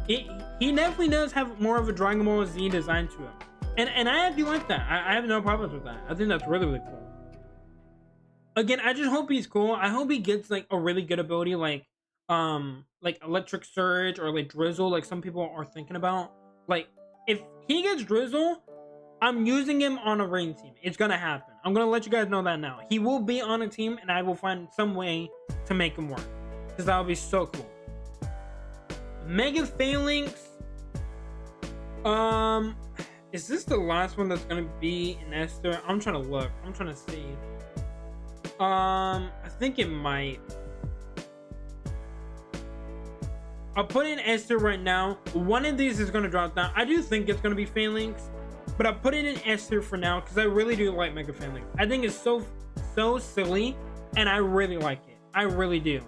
He definitely does have more of a Dragon Ball Z design to him. And I do like that. I have no problems with that. I think that's really, really cool. Again, I just hope he's cool. I hope he gets like a really good ability like Electric Surge or like Drizzle, like some people are thinking about. Like, if he gets Drizzle, I'm using him on a rain team. It's gonna happen. I'm gonna let you guys know that now. He will be on a team and I will find some way to make him work. Because that would be so cool. Mega Phalanx. Is this the last one that's gonna be in Esther? I'm trying to look. I'm trying to see. I think it might. I'll put in Esther right now. One of these is gonna drop down. I do think it's gonna be Phalanx, but I'll put it in Esther for now because I really do like Mega Phalanx. I think it's so silly, and I really like it. I really do.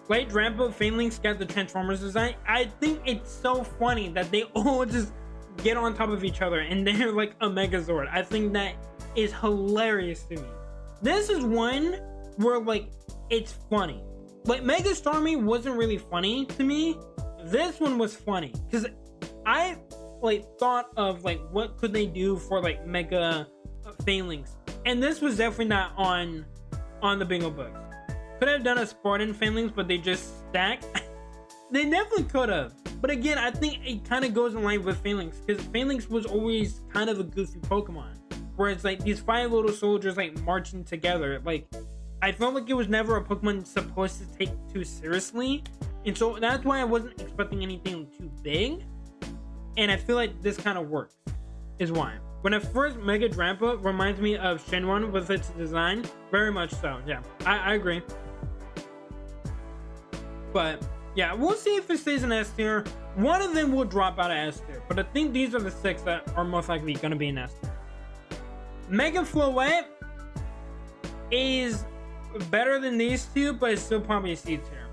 Light Rambo Phalanx got the Transformers design. I think it's so funny that they all just get on top of each other and they're like a Megazord. I think that is hilarious to me. This is one where like it's funny. Like Mega Stormy wasn't really funny to me. This one was funny because I like thought of like what could they do for like Mega Phalanx, and this was definitely not on the bingo books. Could have done a Spartan Phalanx, but they just stacked. They definitely could have. But again, I think it kind of goes in line with Phalanx because Phalanx was always kind of a goofy Pokemon, where it's like these 5 little soldiers like marching together. Like, I felt like it was never a Pokemon supposed to take too seriously, and so that's why I wasn't expecting anything too big. And I feel like this kind of works, is why. When I first Mega Drampa reminds me of Shenron with its design, very much so. Yeah, I agree. But yeah, we'll see if it stays in S tier. One of them will drop out of S tier, but I think these are the 6 that are most likely going to be in S tier. Mega Floette is better than these two, but it's still probably a C tier.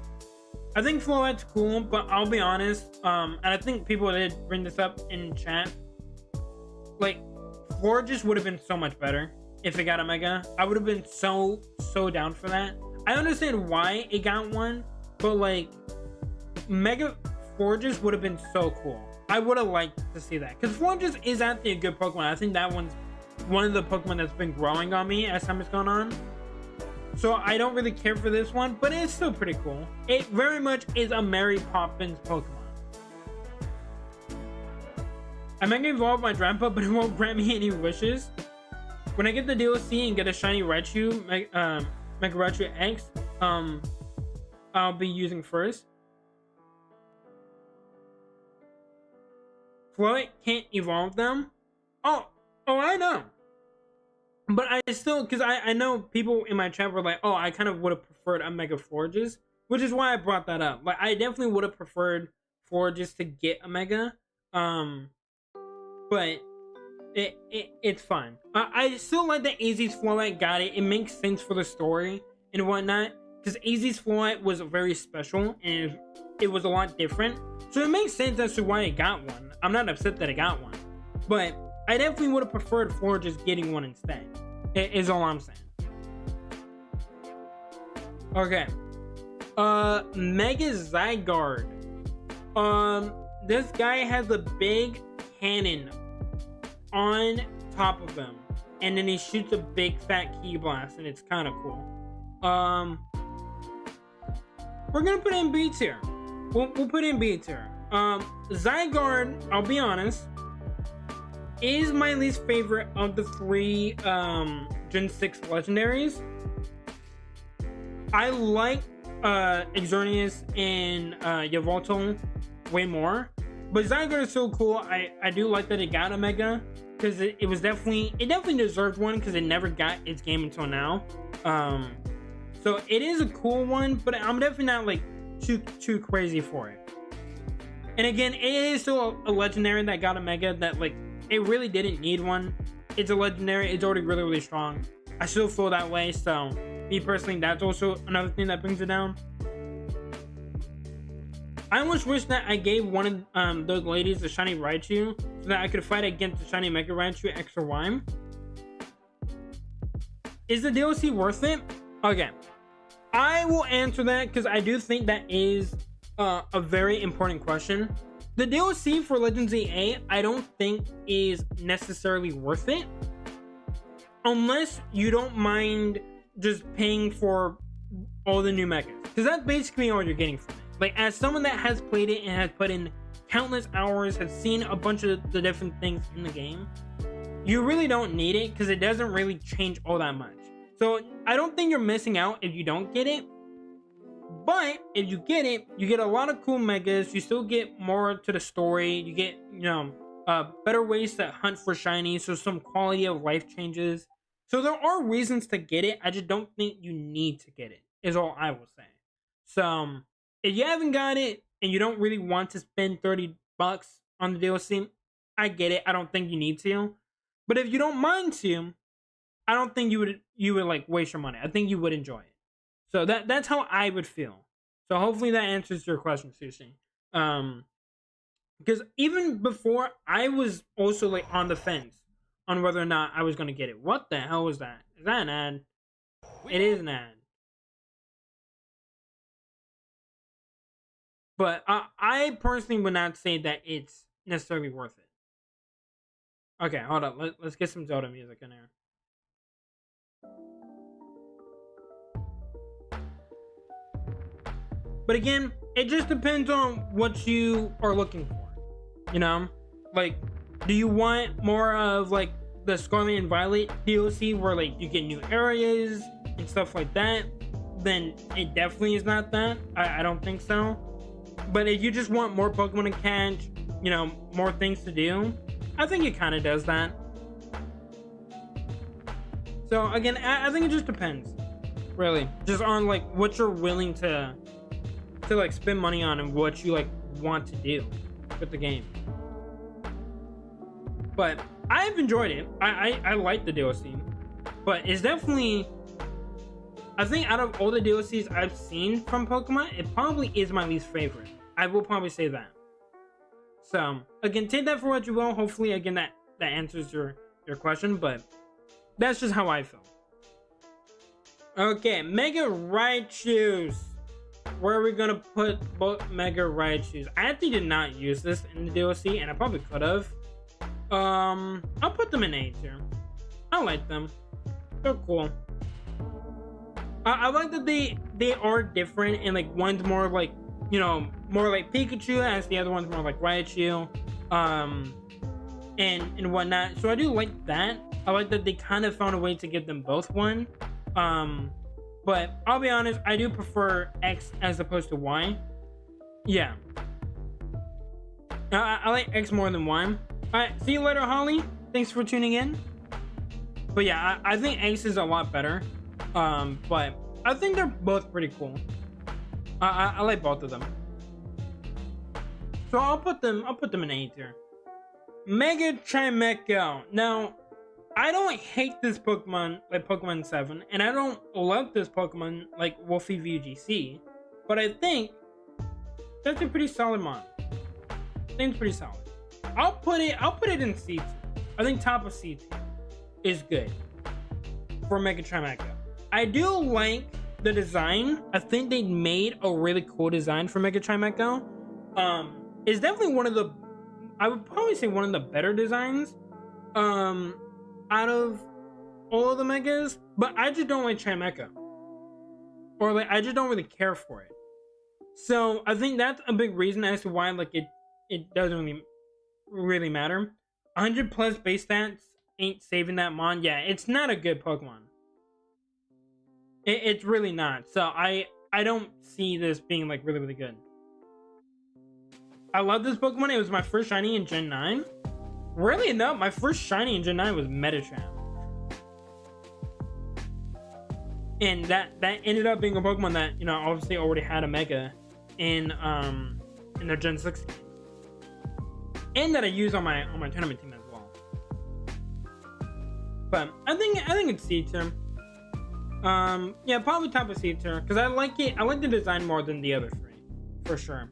I think Floette's cool, but I'll be honest, and I think people did bring this up in chat. Like, Florges would have been so much better if it got a Mega. I would have been so down for that. I understand why it got one, but like Mega Florges would have been so cool. I would have liked to see that because Florges is actually a good Pokemon. I think that one's one of the Pokemon that's been growing on me as time has gone on. So I don't really care for this one, but it's still pretty cool. It very much is a Mary Poppins Pokemon. I might evolve my Drampa, but it won't grant me any wishes. When I get the DLC and get a shiny Raichu, Mega Raichu X, I'll be using first. Floette can't evolve them. Oh, I know. But I still, because I know people in my chat were like, oh, I kind of would have preferred a Mega Florges, which is why I brought that up. Like, I definitely would have preferred Florges to get a Mega. But it's fine. I still like that AZ's Floette got it. It makes sense for the story and whatnot. Because AZ's Floette was very special and it was a lot different. So it makes sense as to why it got one. I'm not upset that it got one. But I definitely would have preferred Florges getting one instead. Is all I'm saying. Okay. Mega Zygarde. This guy has a big cannon on top of him. And then he shoots a big fat key blast. And it's kind of cool. We're gonna put in B tier. We'll put in B tier. Zygarde, I'll be honest, is my least favorite of the 3 Gen 6 legendaries. I like Xerneas and Yveltal way more, but Zygarde is so cool. I do like that it got a Mega because it definitely deserved one because it never got its game until now. So it is a cool one, but I'm definitely not like too crazy for it. And again, it is still a legendary that got a Mega that like it really didn't need one. It's a legendary. It's already really strong. I still feel that way. So me personally, that's also another thing that brings it down. I almost wish that I gave one of those ladies the shiny Raichu so that I could fight against the shiny Mega Raichu X or Y. Is the DLC worth it? Okay, I will answer that because I do think that is a very important question. The DLC for Legends EA, I don't think is necessarily worth it unless you don't mind just paying for all the new megas, because that's basically all you're getting from it. Like, as someone that has played it and has put in countless hours, has seen a bunch of the different things in the game, you really don't need it because it doesn't really change all that much. So I don't think you're missing out if you don't get it. But if you get it, you get a lot of cool megas. You still get more to the story. You get, better ways to hunt for shinies. So some quality of life changes. So there are reasons to get it. I just don't think you need to get it, is all I will say. So if you haven't got it and you don't really want to spend $30 on the DLC, I get it. I don't think you need to. But if you don't mind to, I don't think you would like waste your money. I think you would enjoy it. So that's how I would feel. So hopefully that answers your question, Sushi. Because even before, I was also like on the fence on whether or not I was gonna get it. What the hell was that? Is that an ad? It is an ad. But I personally would not say that it's necessarily worth it. Okay, hold on. Let's get some Zelda music in there. But again, it just depends on what you are looking for. Like, do you want more of like the Scarlet and Violet DLC where like you get new areas and stuff like that? Then it definitely is not that. I don't think so. But if you just want more Pokemon to catch, more things to do, I think it kind of does that. So again, I think it just depends, really, just on like what you're willing to like spend money on and what you like want to do with the game. But I've enjoyed it. I like the DLC, but it's definitely, I think out of all the DLCs I've seen from Pokemon, it probably is my least favorite. I will probably say that. So again, take that for what you will. Hopefully, again, that answers your question, but that's just how I feel. Okay, Mega Raichus. Where are we gonna put both Mega Raichus? I actually did not use this in the DLC, and I probably could have. I'll put them in A tier. I like them. They're cool. I like that they are different, and like one's more like, more like Pikachu, as the other one's more like Raichu, and whatnot. So I do like that. I like that they kind of found a way to give them both one. But I'll be honest, I do prefer X as opposed to Y. Yeah. I like X more than Y. Alright, see you later, Holly. Thanks for tuning in. But yeah, I think X is a lot better. But I think they're both pretty cool. I like both of them. So I'll put them in A tier. Mega Chimecho. Now, I don't hate this Pokemon like Pokemon 7, and I don't love this Pokemon like Wolfie VGC, but I think that's a pretty solid mon. I think it's pretty solid. I'll put it in C tier. I think top of C tier is good for Mega Chimecho. I do like the design. I think they made a really cool design for Mega Chimecho. It's definitely one of the, I would probably say one of the better designs out of all of the megas, but I just don't like Chimecho, or like I just don't really care for it. So I think that's a big reason as to why like it doesn't really matter. 100 plus base stats ain't saving that mon. Yeah, it's not a good Pokemon. It's really not. So I don't see this being like really good. I love this Pokemon. It was my first shiny in Gen 9. Really enough, my first shiny in Gen 9 was Medicham. And that ended up being a Pokemon that, obviously already had a Mega in their Gen 6 games. And that I use on my tournament team as well. But I think it's C tier. Yeah, probably top of C tier, because I like it. I like the design more than the other three, for sure.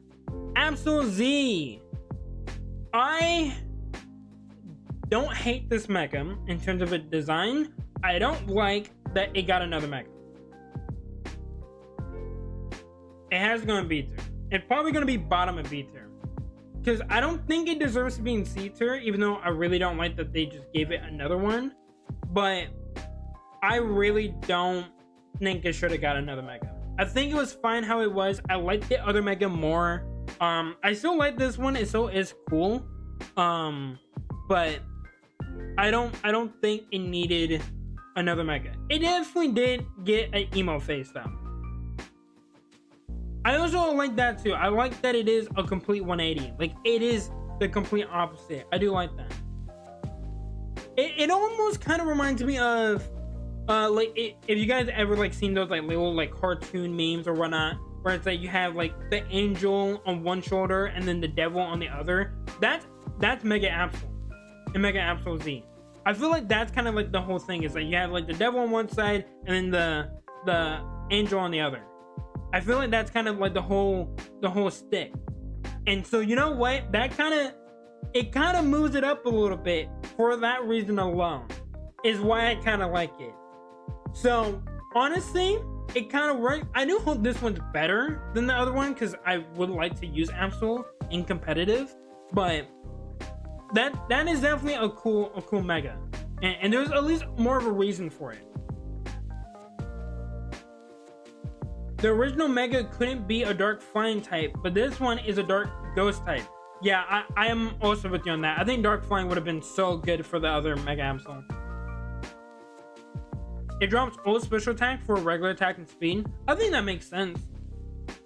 Absol Z. I don't hate this mega in terms of its design. I don't like that it got another mega. It has to go in B tier. It's probably going to be bottom of B tier. Because I don't think it deserves to be in C tier, even though I really don't like that they just gave it another one. But I really don't think it should have got another mega. I think it was fine how it was. I liked the other mega more. I still like this one. It still is cool. But I don't think it needed another mega. It definitely did get an emo face though. I also like that too. I like that it is a complete 180. Like, it is the complete opposite. I do like that. It almost kind of reminds me of if you guys ever like seen those like little like cartoon memes or whatnot, where it's like you have like the angel on one shoulder and then the devil on the other. That's Mega Absol and Mega Absol Z. I feel like that's kind of like the whole thing. Is like you have like the devil on one side and then the angel on the other. I feel like that's kind of like the whole stick. And so, you know what? That kind of moves it up a little bit for that reason alone. Is why I kind of like it. So honestly, it kind of worked. I do hope this one's better than the other one because I would like to use Absol in competitive, but that is definitely a cool mega, and there's at least more of a reason for it. The original mega couldn't be a dark flying type, but this one is a dark ghost type. Yeah, I am also with you on that. I think dark flying would have been so good for the other Mega Absol. It drops old special attack for regular attack and speed. I think that makes sense.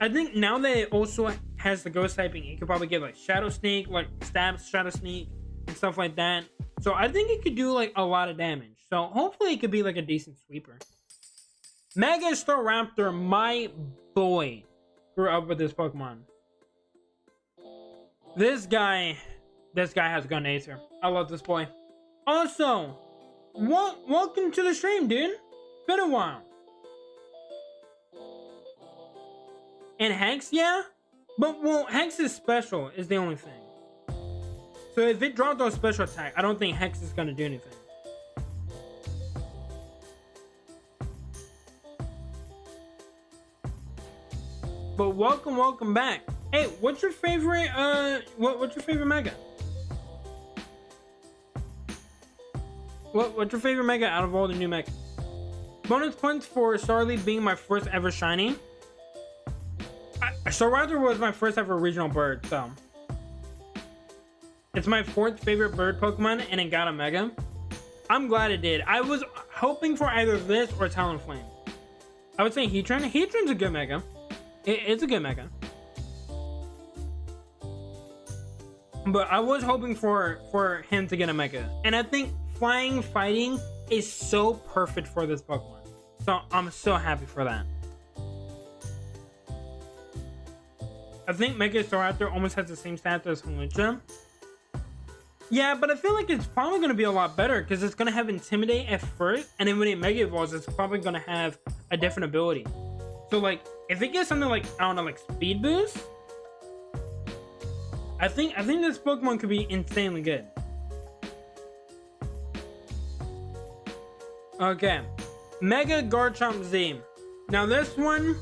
I think now that it also has the ghost typing, it could probably get like Shadow Sneak, like stab Shadow Sneak and stuff like that. So I think it could do like a lot of damage. So hopefully it could be like a decent sweeper. Mega Staraptor, my boy, grew up with this Pokemon. This guy has gone Aether. I love this boy. Also, welcome to the stream, dude. Been a while. And Hex, yeah, but well, Hex is special is the only thing. So if it dropped on special attack, I don't think Hex is gonna do anything. But welcome back. Hey, what's your favorite what's your favorite mega? What's your favorite mega out of all the new megas? Bonus points for Starly being my first ever shiny. Staraptor was my first ever regional bird, so it's my fourth favorite bird Pokemon, and it got a mega. I'm glad it did. I was hoping for either this or Talonflame. I would say Heatran. Heatran's a good mega. It's a good mega. But I was hoping for him to get a mega. And I think Flying Fighting is so perfect for this Pokemon. So I'm so happy for that. I think Mega Staraptor almost has the same stats as Hawlucha. Yeah, but I feel like it's probably going to be a lot better because it's going to have Intimidate at first. And then when it Mega Evolves, it's probably going to have a different ability. So like, if it gets something like, I don't know, like Speed Boost, I think this Pokemon could be insanely good. Okay, Mega Garchomp Z. Now this one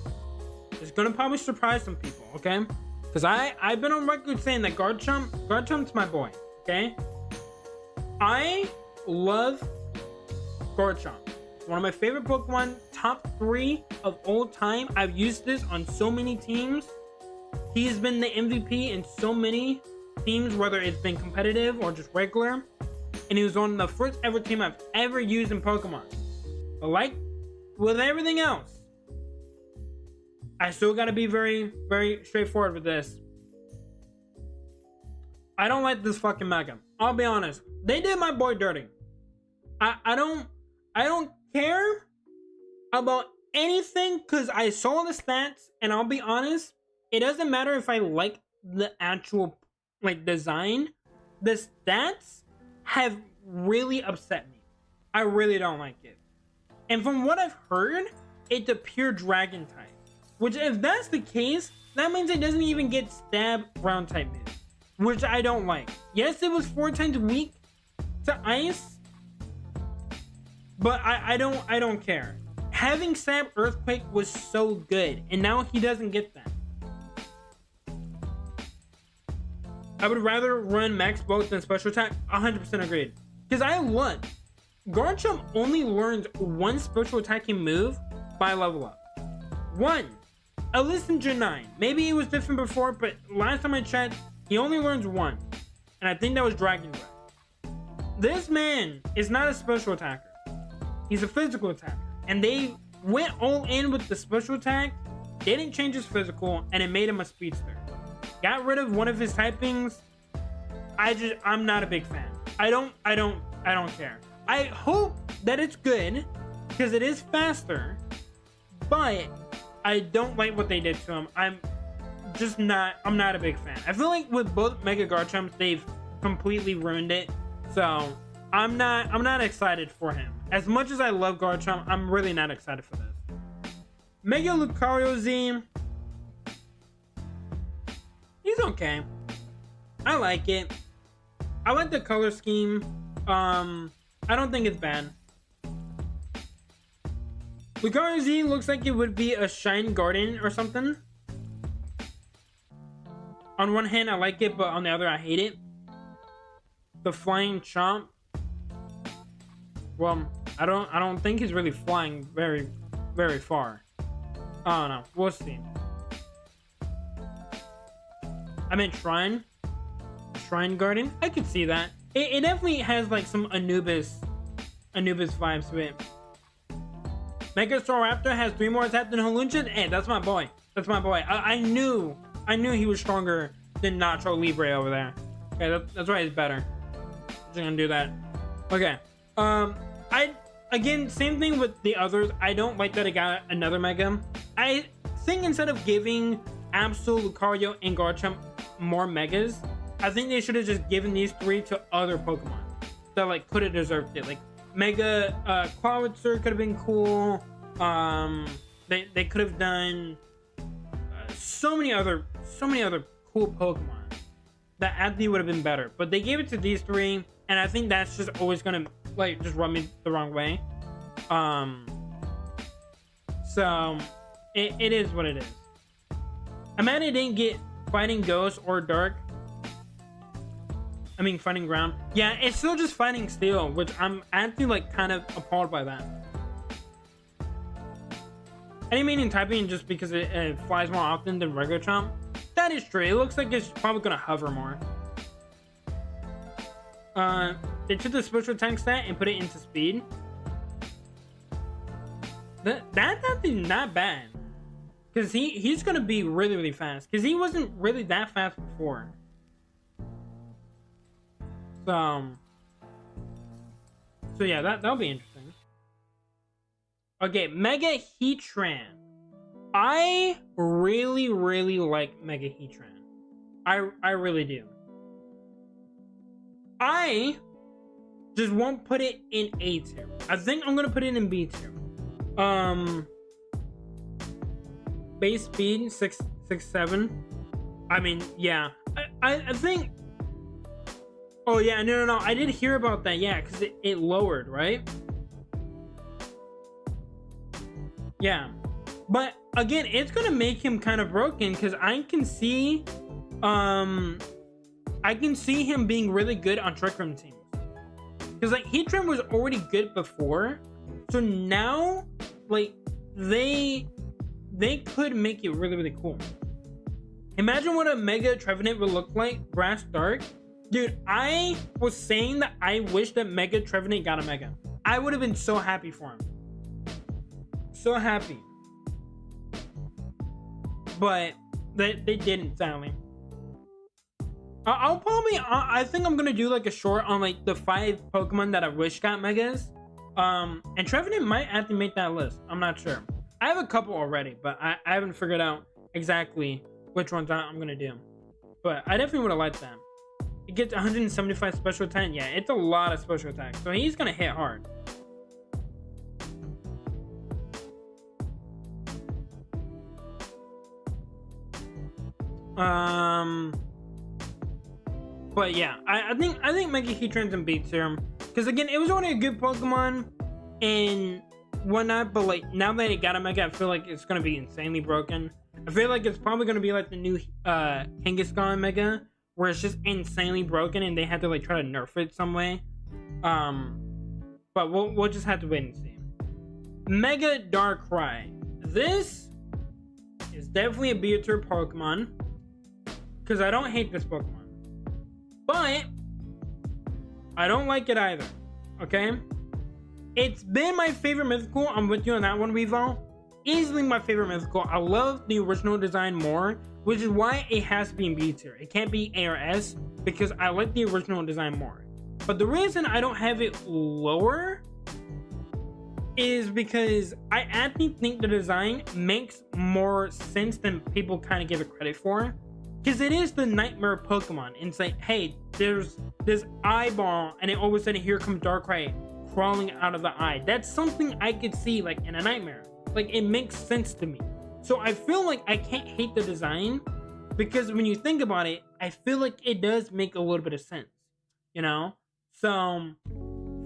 is gonna probably surprise some people, okay? Because I've been on record saying that Garchomp's my boy, okay? I love Garchomp. It's one of my favorite Pokemon, top 3 of all time. I've used this on so many teams. He has been the MVP in so many teams, whether it's been competitive or just regular. And he was on the first ever team I've ever used in Pokemon. But like with everything else, I still gotta be very, very straightforward with this. I don't like this fucking mega. I'll be honest. They did my boy dirty. I don't care about anything because I saw the stats, and I'll be honest, it doesn't matter if I like the actual like design. The stats have really upset me. I really don't like it. And from what I've heard, it's a pure dragon type. Which, if that's the case, that means it doesn't even get stab ground type moves, which I don't like. Yes, it was 4 times weak to ice, but I don't care. Having stab earthquake was so good, and now he doesn't get that. I would rather run max both than special attack. 100% agreed. Because I learned Garchomp only learns one special attacking move by level up. One. At least in Gen 9. Maybe it was different before, but last time I checked, he only learns one. And I think that was Dragon Breath. This man is not a special attacker. He's a physical attacker. And they went all in with the special attack, didn't change his physical, and it made him a speedster. Got rid of one of his typings. I'm not a big fan. I don't care. I hope that it's good because it is faster, but I don't like what they did to him. I'm not a big fan. I feel like with both Mega Garchomps, they've completely ruined it. So I'm not excited for him. As much as I love Garchomp, I'm really not excited for this. Mega Lucario Z. He's okay. I like it. I like the color scheme. I don't think it's bad. Lucario Z looks like it would be a Shine Garden or something. On one hand, I like it, but on the other, I hate it. The Flying Chomp. Well, I don't think he's really flying very, very far. I don't know. We'll see. I meant Shrine Garden. I could see that. It definitely has like some Anubis vibes to it. Mega Staraptor has 3 more attacks than Halunchen. Hey, that's my boy. That's my boy. I knew he was stronger than Nacho Libre over there. Okay, that's why he's better. Just gonna do that. Okay. Again, same thing with the others. I don't like that it got another Mega. I think instead of giving Absol, Lucario, and Garchomp more Megas, I think they should have just given these 3 to other Pokemon that like could have deserved it. Like Mega Clawitzer could have been cool. They could have done so many other cool Pokemon that Anthony would have been better. But they gave it to these 3, and I think that's just always gonna like just rub me the wrong way. So it is what it is. I'm mad it didn't get Fighting Ghost or Dark. I mean, Fighting Ground. Yeah, it's still just Fighting Steel, which I'm actually like kind of appalled by that. Any meaning typing just because it flies more often than regular Chomp? That is true. It looks like it's probably gonna hover more. They took the special attack stat and put it into speed. That's actually not bad. Because he's gonna be really, really fast. Because he wasn't really that fast before. So yeah, that'll be interesting. Okay, Mega Heatran. I really, really like Mega Heatran. I really do. I just won't put it in A tier. I think I'm gonna put it in B tier. Base speed 6.7. I mean, yeah. I think. Oh yeah, no. I did hear about that. Yeah, because it lowered, right? Yeah, but again, it's gonna make him kind of broken because I can see him being really good on Trick Room teams. Because like Heatran was already good before, so now like they could make it really, really cool. Imagine what a Mega Trevenant would look like, Grass Dark. Dude, I was saying that I wish that Mega Trevenant got a Mega. I would have been so happy for him. So happy. But they didn't, sadly. I'll probably, I think I'm gonna do like a short on like the 5 Pokemon that I wish got Megas. And Trevenant might have to make that list. I'm not sure. I have a couple already, but I haven't figured out exactly which ones I'm gonna do. But I definitely would have liked that. It gets 175 special attack. Yeah, it's a lot of special attack. So he's gonna hit hard. But yeah, I think Mega Heatran's beats him because again, it was already a good Pokemon and whatnot. But like now that it got a Mega, I feel like it's gonna be insanely broken. I feel like it's probably gonna be like the new Kangaskhan Mega, where it's just insanely broken and they have to like try to nerf it some way. But we'll just have to wait and see. Mega Darkrai. This is definitely a Beater Pokemon because I don't hate this Pokemon. But I don't like it either. Okay? It's been my favorite mythical. I'm with you on that one, Revo. Easily my favorite mythical. I love the original design more, which is why it has to be in B tier. It can't be A or S because I like the original design more. But the reason I don't have it lower is because I actually think the design makes more sense than people kind of give it credit for. Because it is the nightmare Pokemon. And it's like, hey, there's this eyeball, and then all of a sudden here comes Darkrai crawling out of the eye. That's something I could see like in a nightmare. Like it makes sense to me. So I feel like I can't hate the design because when you think about it, I feel like it does make a little bit of sense, you know? So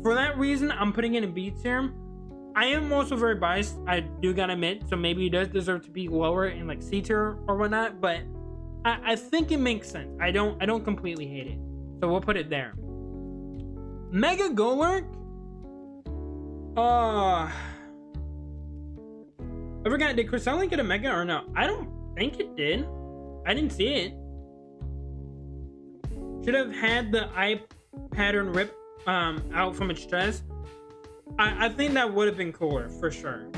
for that reason, I'm putting it in B tier. I am also very biased, I do gotta admit, so maybe it does deserve to be lower in like C tier or whatnot, but I think it makes sense. I don't completely hate it. So we'll put it there. Mega Golurk? I forgot, did Cresselia get a Mega or no? I don't think it did. I didn't see it. Should have had the eye pattern rip out from its chest. I think that would have been cooler for sure.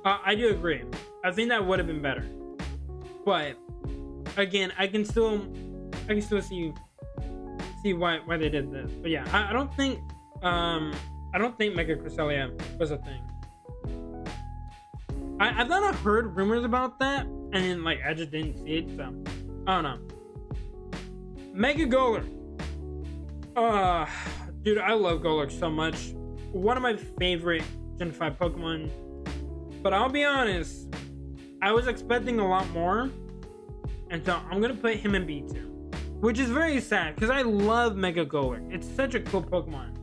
I do agree. I think that would have been better. But again, I can still see why they did this. But yeah, I don't think Mega Cresselia was a thing. I thought I heard rumors about that, and then like I just didn't see it, so I don't know. Mega Golurk. Dude, I love Golurk so much. One of my favorite Gen 5 Pokemon. But I'll be honest, I was expecting a lot more, and so I'm gonna put him in B2, which is very sad because I love Mega Golurk. It's such a cool Pokemon.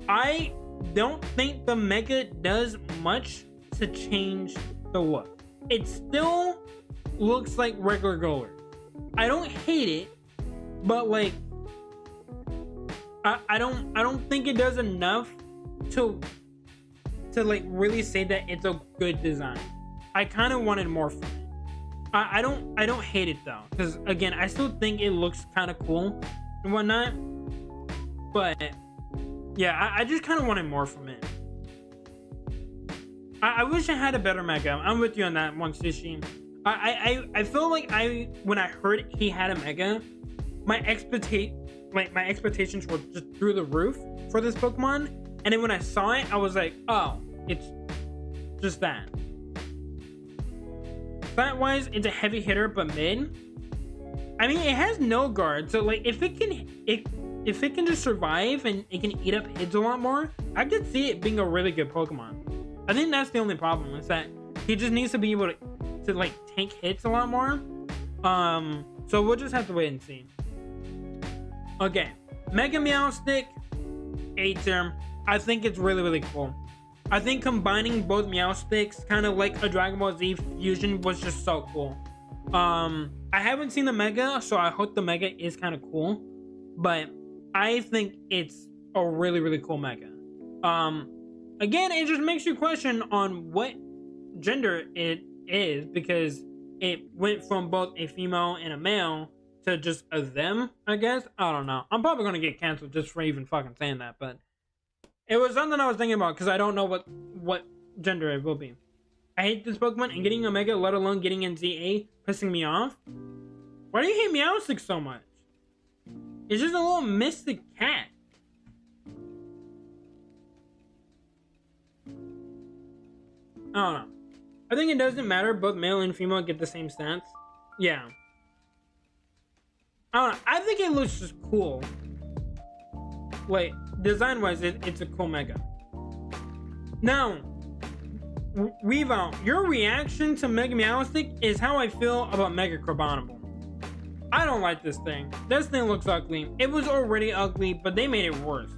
I don't think the Mega does much to change the look. It still looks like regular Golurk. I don't hate it, but like I don't think it does enough to like really say that it's a good design. I kind of wanted more from it. I don't hate it though, because again, I still think it looks kind of cool and whatnot. But yeah, I just kind of wanted more from it. I wish I had a better Mega. I'm with you on that one, Sushi. I feel like when I heard he had a Mega, my expectations were just through the roof for this Pokemon, and then when I saw it, I was like, oh, it's just that. Stat wise, it's a heavy hitter, but mid. I mean, it has no guard, so like if it can just survive and it can eat up hits a lot more, I could see it being a really good Pokemon. I think that's the only problem, is that he just needs to be able to like tank hits a lot more. So we'll just have to wait and see. Okay, Mega Meowstic, A tier. I think it's really, really cool. I think combining both Meowsticks, kind of like a Dragon Ball Z fusion, was just so cool. I haven't seen the Mega, so I hope the Mega is kind of cool. But I think it's a really, really cool Mega. Again, it just makes you question on what gender it is, because it went from both a female and a male to just a them, I guess. I don't know. I'm probably gonna get canceled just for even fucking saying that, but it was something I was thinking about because I don't know what gender it will be. I hate this Pokemon, and getting a Mega, let alone getting in ZA, pissing me off. Why do you hate Meowstic so much? It's just a little mystic cat. I don't know. I think it doesn't matter. Both male and female get the same stats. Yeah. I don't know. I think it looks just cool. Like, design-wise, it's a cool Mega. Now, Weavile, your reaction to Mega Meowstic is how I feel about Mega Carbonable. I don't like this thing. This thing looks ugly. It was already ugly, but they made it worse.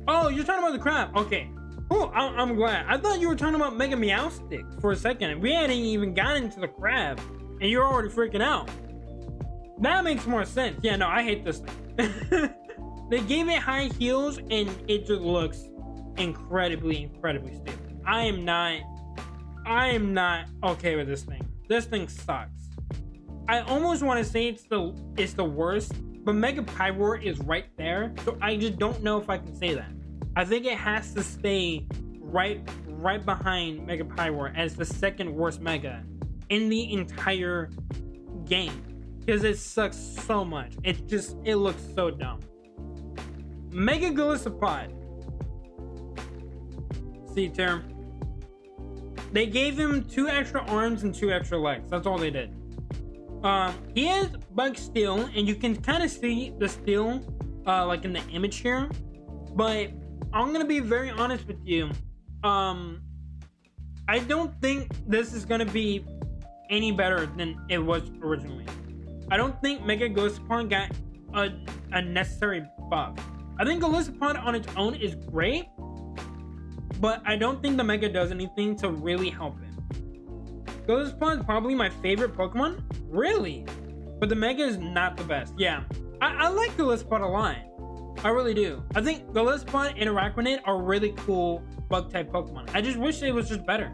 Oh, you're talking about the crab. Okay. Oh, I'm glad. I thought you were talking about Mega Meowstic for a second. We hadn't even gotten into the crab, and you're already freaking out. That makes more sense. Yeah, no, I hate this thing. They gave it high heels, and it just looks incredibly stupid. I am not okay with this thing. This thing sucks. I almost want to say it's the worst, but Mega Pyroar is right there, so I just don't know if I can say that. I think it has to stay right behind Mega Pyroar as the second worst Mega in the entire game, because it sucks so much. It looks so dumb. Mega Golisopod. See, Term. They gave him 2 extra arms and 2 extra legs. That's all they did. He has bug steel, and you can kind of see the steel like in the image here. But I'm gonna be very honest with you. I don't think this is gonna be any better than it was originally. I don't think Mega Golisopod got a necessary buff. I think Golisopod on its own is great, but I don't think the Mega does anything to really help it. Golisopod is probably my favorite Pokemon, really, but the Mega is not the best. Yeah, I like Golisopod a lot. I really do. I think Golisopod and Araquanid are really cool bug-type Pokemon. I just wish it was just better.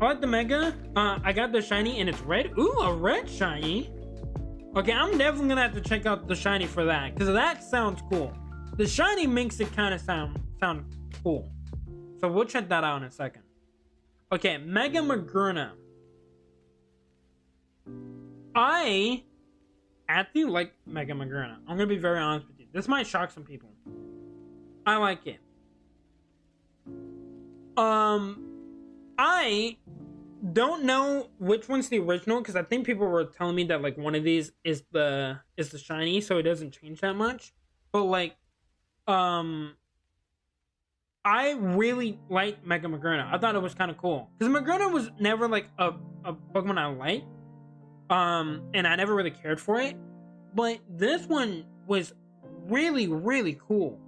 I like the Mega. I got the shiny and it's red. Ooh, a red shiny. Okay, I'm definitely gonna have to check out the shiny for that, because that sounds cool. The shiny makes it kind of sound cool. So we'll check that out in a second. Okay, Mega Magruna. I actually like Mega Magruna. I'm gonna be very honest with you. This might shock some people. I like it. I don't know which one's the original, because I think people were telling me that like one of these is the shiny, so it doesn't change that much. But like, I really like Mega Magruna. I thought it was kind of cool, because Magruna was never like a Pokemon I liked, and I never really cared for it. But this one was really cool.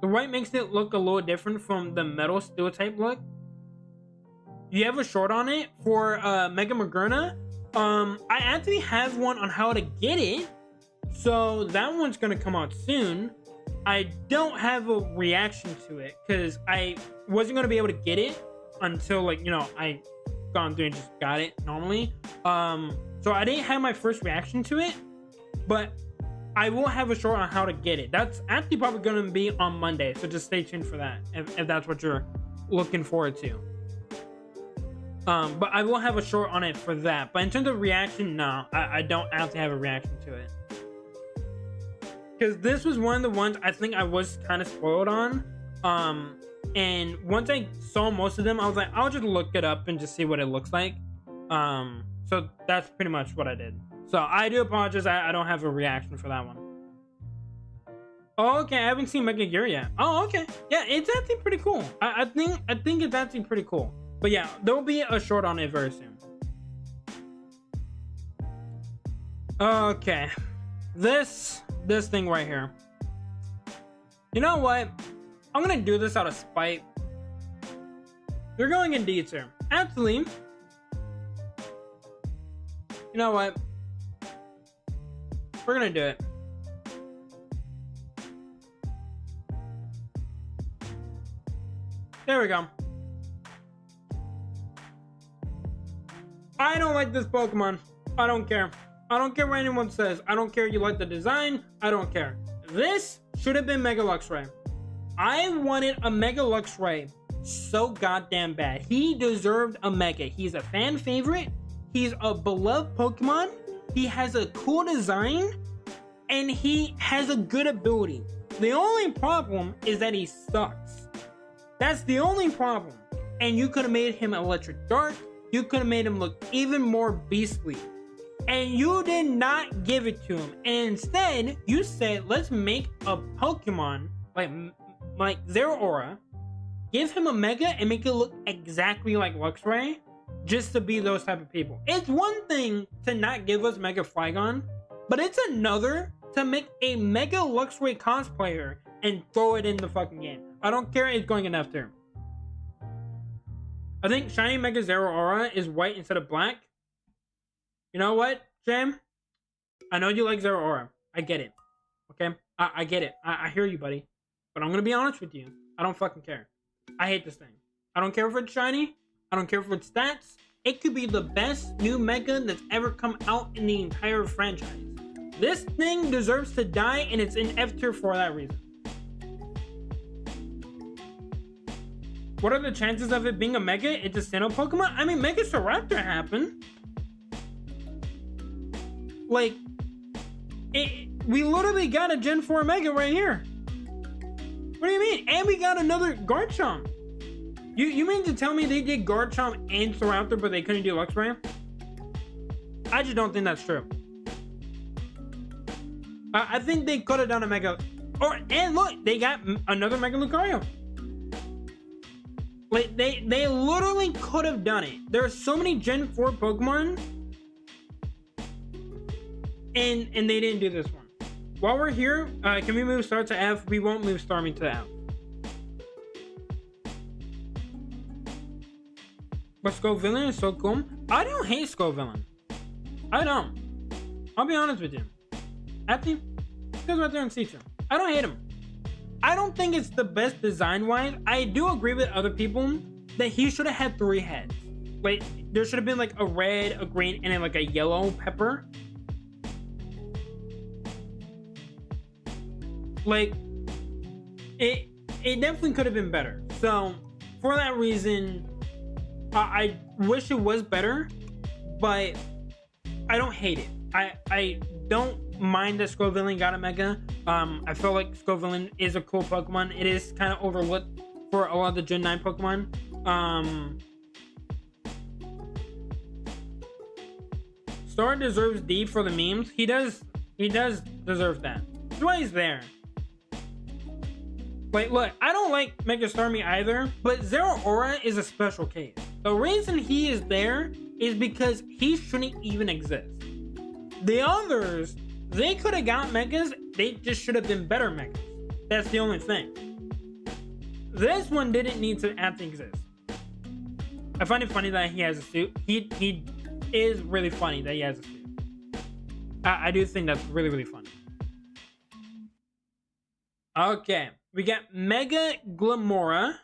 The white makes it look a little different from the metal steel type look. You have a short on it for Mega Magruna. I actually have one on how to get it, so that one's gonna come out soon. I don't have a reaction to it, because I wasn't gonna be able to get it until, like, you know, I gone through and just got it normally. So I didn't have my first reaction to it, but I will have a short on how to get it. That's actually probably gonna be on Monday, so just stay tuned for that if that's what you're looking forward to. But I will have a short on it for that. But in terms of reaction, no, I don't have to have a reaction to it, because this was one of the ones I think I was kind of spoiled on. And once I saw most of them, I was like, I'll just look it up and just see what it looks like. So that's pretty much what I did. So I do apologize, I don't have a reaction for that one. Oh, okay, I haven't seen Mega Gear yet. Oh, okay. Yeah, it's actually pretty cool. I think it's actually pretty cool. But yeah, there'll be a short on it very soon. Okay. This thing right here. You know what? I'm gonna do this out of spite. They're going in D tier. Actually, you know what? We're gonna do it. There we go. I don't like this Pokemon. I don't care. I don't care what anyone says. I don't care you like the design. I don't care. This should have been Mega Luxray. I wanted a Mega Luxray so goddamn bad. He deserved a Mega. He's a fan favorite. He's a beloved Pokemon. He has a cool design. And he has a good ability. The only problem is that he sucks. That's the only problem. And you could have made him Electric Dark. You could have made him look even more beastly. And you did not give it to him. And instead, you said, let's make a Pokemon like Zeraora. give him a Mega and make it look exactly like Luxray just to be those type of people. It's one thing to not give us Mega Flygon, but it's another to make a Mega Luxray cosplayer and throw it in the fucking game. I don't care, it's going in F tier. I think Shiny Mega Zeraora is white instead of black. You know what, Jam? I know you like Zeraora. I get it. Okay? I get it. I hear you, buddy. But I'm gonna be honest with you. I don't fucking care. I hate this thing. I don't care if it's shiny. I don't care for its stats. It could be the best new Mega that's ever come out in the entire franchise. This thing deserves to die, and it's in F tier for that reason. What are the chances of it being a Mega? It's a Sinnoh Pokemon? I mean, Mega Staraptor happened. Like, we literally got a Gen 4 Mega right here. What do you mean? And we got another Garchomp. You mean to tell me they did Garchomp and Staraptor, but they couldn't do Luxray? I just don't think that's true. I think they could have done a Mega. And look, they got another Mega Lucario. Like, they literally could have done it. There are so many Gen 4 Pokemon. And they didn't do this one. While we're here, can we move Star to F? We won't move Starmie to F. But Scovillain is so cool. I don't hate Scovillain. I don't. I'll be honest with you. Actually, he goes right there in C2. I don't hate him. I don't think it's the best design-wise. I do agree with other people that he should have had 3 heads. Like, there should have been like a red, a green, and then like a yellow pepper. Like, it definitely could have been better. So, for that reason, I wish it was better, but I don't hate it. I don't mind that Scovillain got a Mega. I feel like Scovillain is a cool Pokemon. It is kind of overlooked for a lot of the Gen 9 Pokemon. Star deserves D for the memes. He does deserve that. That's why he's there. Like, look, I don't like Mega Starmie either, but Zeraora is a special case. The reason he is there is because he shouldn't even exist. The others, they could have got Megas, they just should have been better Megas. That's the only thing. This one didn't need to have to exist. I find it funny that he has a suit. He is really funny that he has a suit. I do think that's really, really funny. Okay. We got Mega Glamora.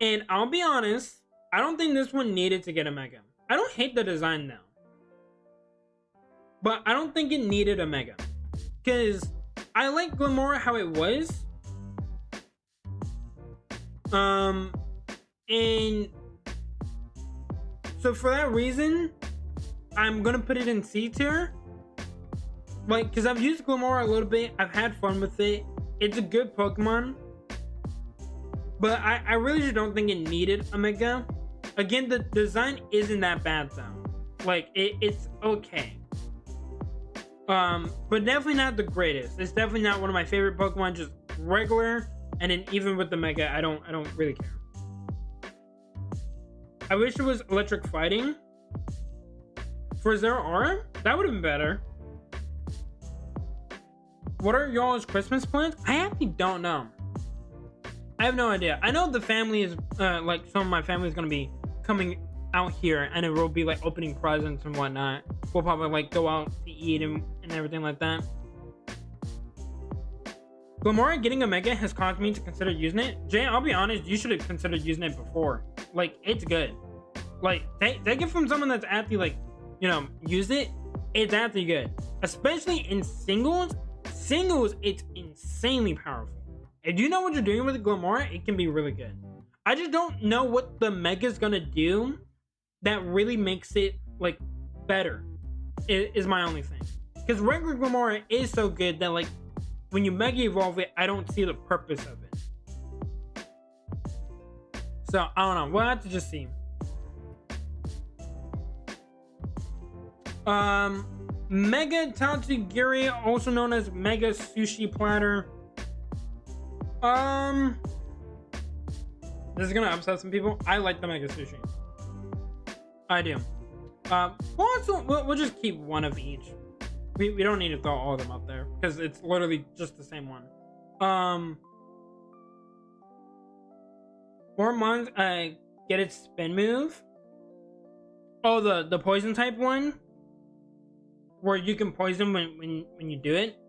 And I'll be honest, I don't think this one needed to get a Mega. I don't hate the design now. But I don't think it needed a Mega. Because I like Glamora how it was. And so for that reason, I'm going to put it in C tier. Like, because I've used Glamora a little bit. I've had fun with it. It's a good Pokemon. But I really just don't think it needed a Mega. Again, the design isn't that bad though. Like, it's okay. But definitely not the greatest. It's definitely not one of my favorite Pokemon, just regular. And then even with the Mega, I don't really care. I wish it was electric fighting. For Zeraora, that would have been better. What are y'all's Christmas plans? I actually don't know. I have no idea. I know the family is, like, some of my family is going to be coming out here, and it will be, like, opening presents and whatnot. We'll probably, like, go out to eat and everything like that. Glamora getting a Mega has caused me to consider using it. Jay, I'll be honest, you should have considered using it before. Like, it's good. Like, take it from someone that's actually, like, you know, used it. It's actually good. Especially in singles. Singles, it's insanely powerful. If you know what you're doing with Glamora, it can be really good. I just don't know what the Mega's gonna do that really makes it, like, better. Is my only thing. Because regular Glamora is so good that, like, when you Mega Evolve it, I don't see the purpose of it. So, I don't know. We'll have to just see. Mega Tatsugiri, also known as Mega Sushi Platter. this is gonna upset some people. I like the Mega Sushi. I do. We'll just keep one of each. We don't need to throw all of them up there because it's literally just the same one. 4 months, get its spin move. Oh, the poison type one, where you can poison when you do it,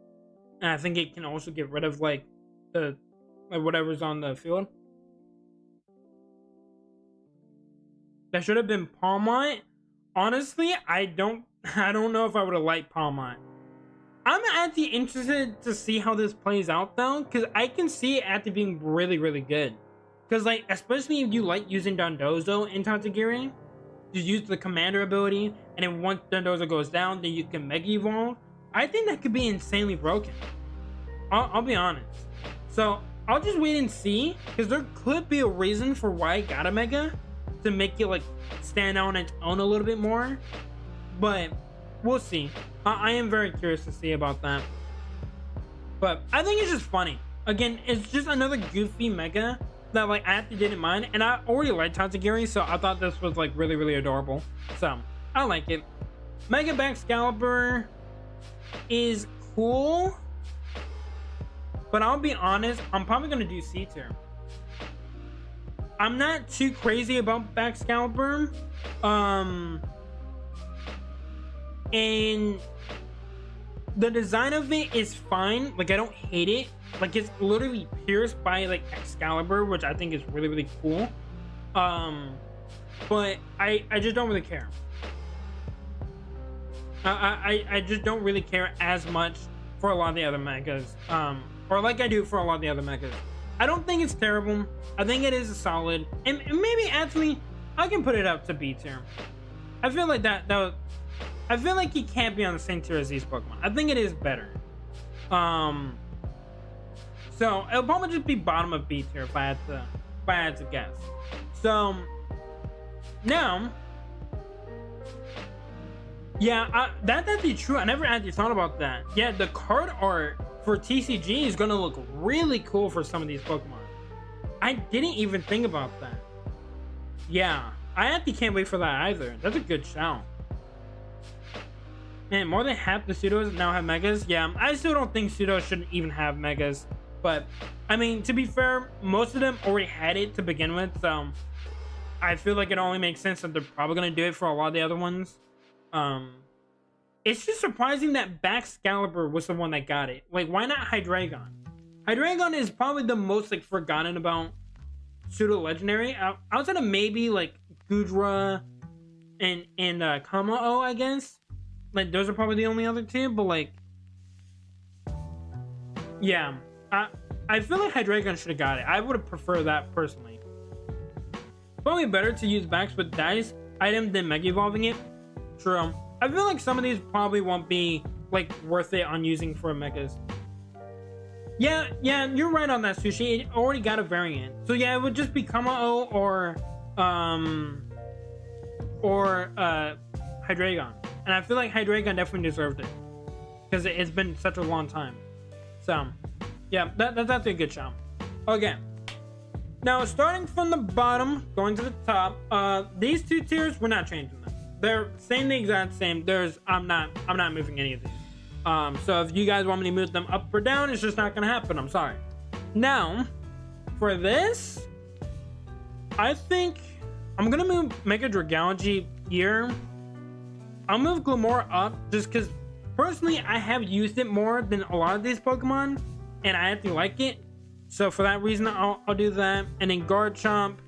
and I think it can also get rid of like whatever's on the field. That should have been Palmont. Honestly, I don't know if I would have liked Palmont. I'm actually interested to see how this plays out though, because I can see it actually being really, really good. Because like, especially if you like using Dondozo in Tatsugiri, you use the commander ability, and then once Dondozo goes down, then you can Mega Evolve. I think that could be insanely broken. I'll be honest. So I'll just wait and see, because there could be a reason for why I got a Mega, to make it like stand out on its own a little bit more, but we'll see. I am very curious to see about that, but I think it's just funny. Again, it's just another goofy Mega that like I actually didn't mind, and I already like Tatsugiri, so I thought this was like really, really adorable, so I like it. Mega Baxcalibur is cool, but I'll be honest, I'm probably gonna do C tier. I'm not too crazy about Baxcalibur, and the design of it is fine. Like, I don't hate it. Like, it's literally pierced by like Excalibur, which I think is really, really cool. But I just don't really care. I just don't really care as much for a lot of the other megas, or like I do for a lot of the other megas. I don't think it's terrible. I think it is a solid, and maybe actually I can put it up to B tier. I feel like I feel like he can't be on the same tier as these Pokemon. I think it is better. So it'll probably just be bottom of B tier if I had to guess. So now, yeah, that's actually true. I never actually thought about that. Yeah, the card art for TCG is gonna look really cool for some of these Pokemon. I didn't even think about that. Yeah, I actually can't wait for that either. That's a good shout. Man, more than half the pseudos now have megas. Yeah, I still don't think pseudos shouldn't even have megas, but I mean, to be fair, most of them already had it to begin with, so I feel like it only makes sense that they're probably gonna do it for a lot of the other ones. It's just surprising that Baxcalibur was the one that got it. Like, why not Hydreigon? Hydreigon is probably the most like forgotten about pseudo legendary outside of maybe like Goodra and Kamao, I guess. Like, those are probably the only other two, but like, yeah, I feel like Hydreigon should have got it. I would have preferred that personally. Probably better to use Bax with Dice item than Mega Evolving it. True. I feel like some of these probably won't be like worth it on using for Megas. Yeah, you're right on that, Sushi. It already got a variant, so yeah, it would just be Kamao or Hydreigon, and I feel like Hydreigon definitely deserved it because it's been such a long time. So yeah, that's actually a good shout. Okay, now starting from the bottom, going to the top, these two tiers, we're not changing them. They're the exact same. I'm not moving any of these. So if you guys want me to move them up or down, it's just not gonna happen. I'm sorry. Now, for this, I think I'm gonna move Mega Dragalge here. I'll move Glamora up just because personally I have used it more than a lot of these Pokemon, and I actually like it. So for that reason, I'll do that. And then Garchomp,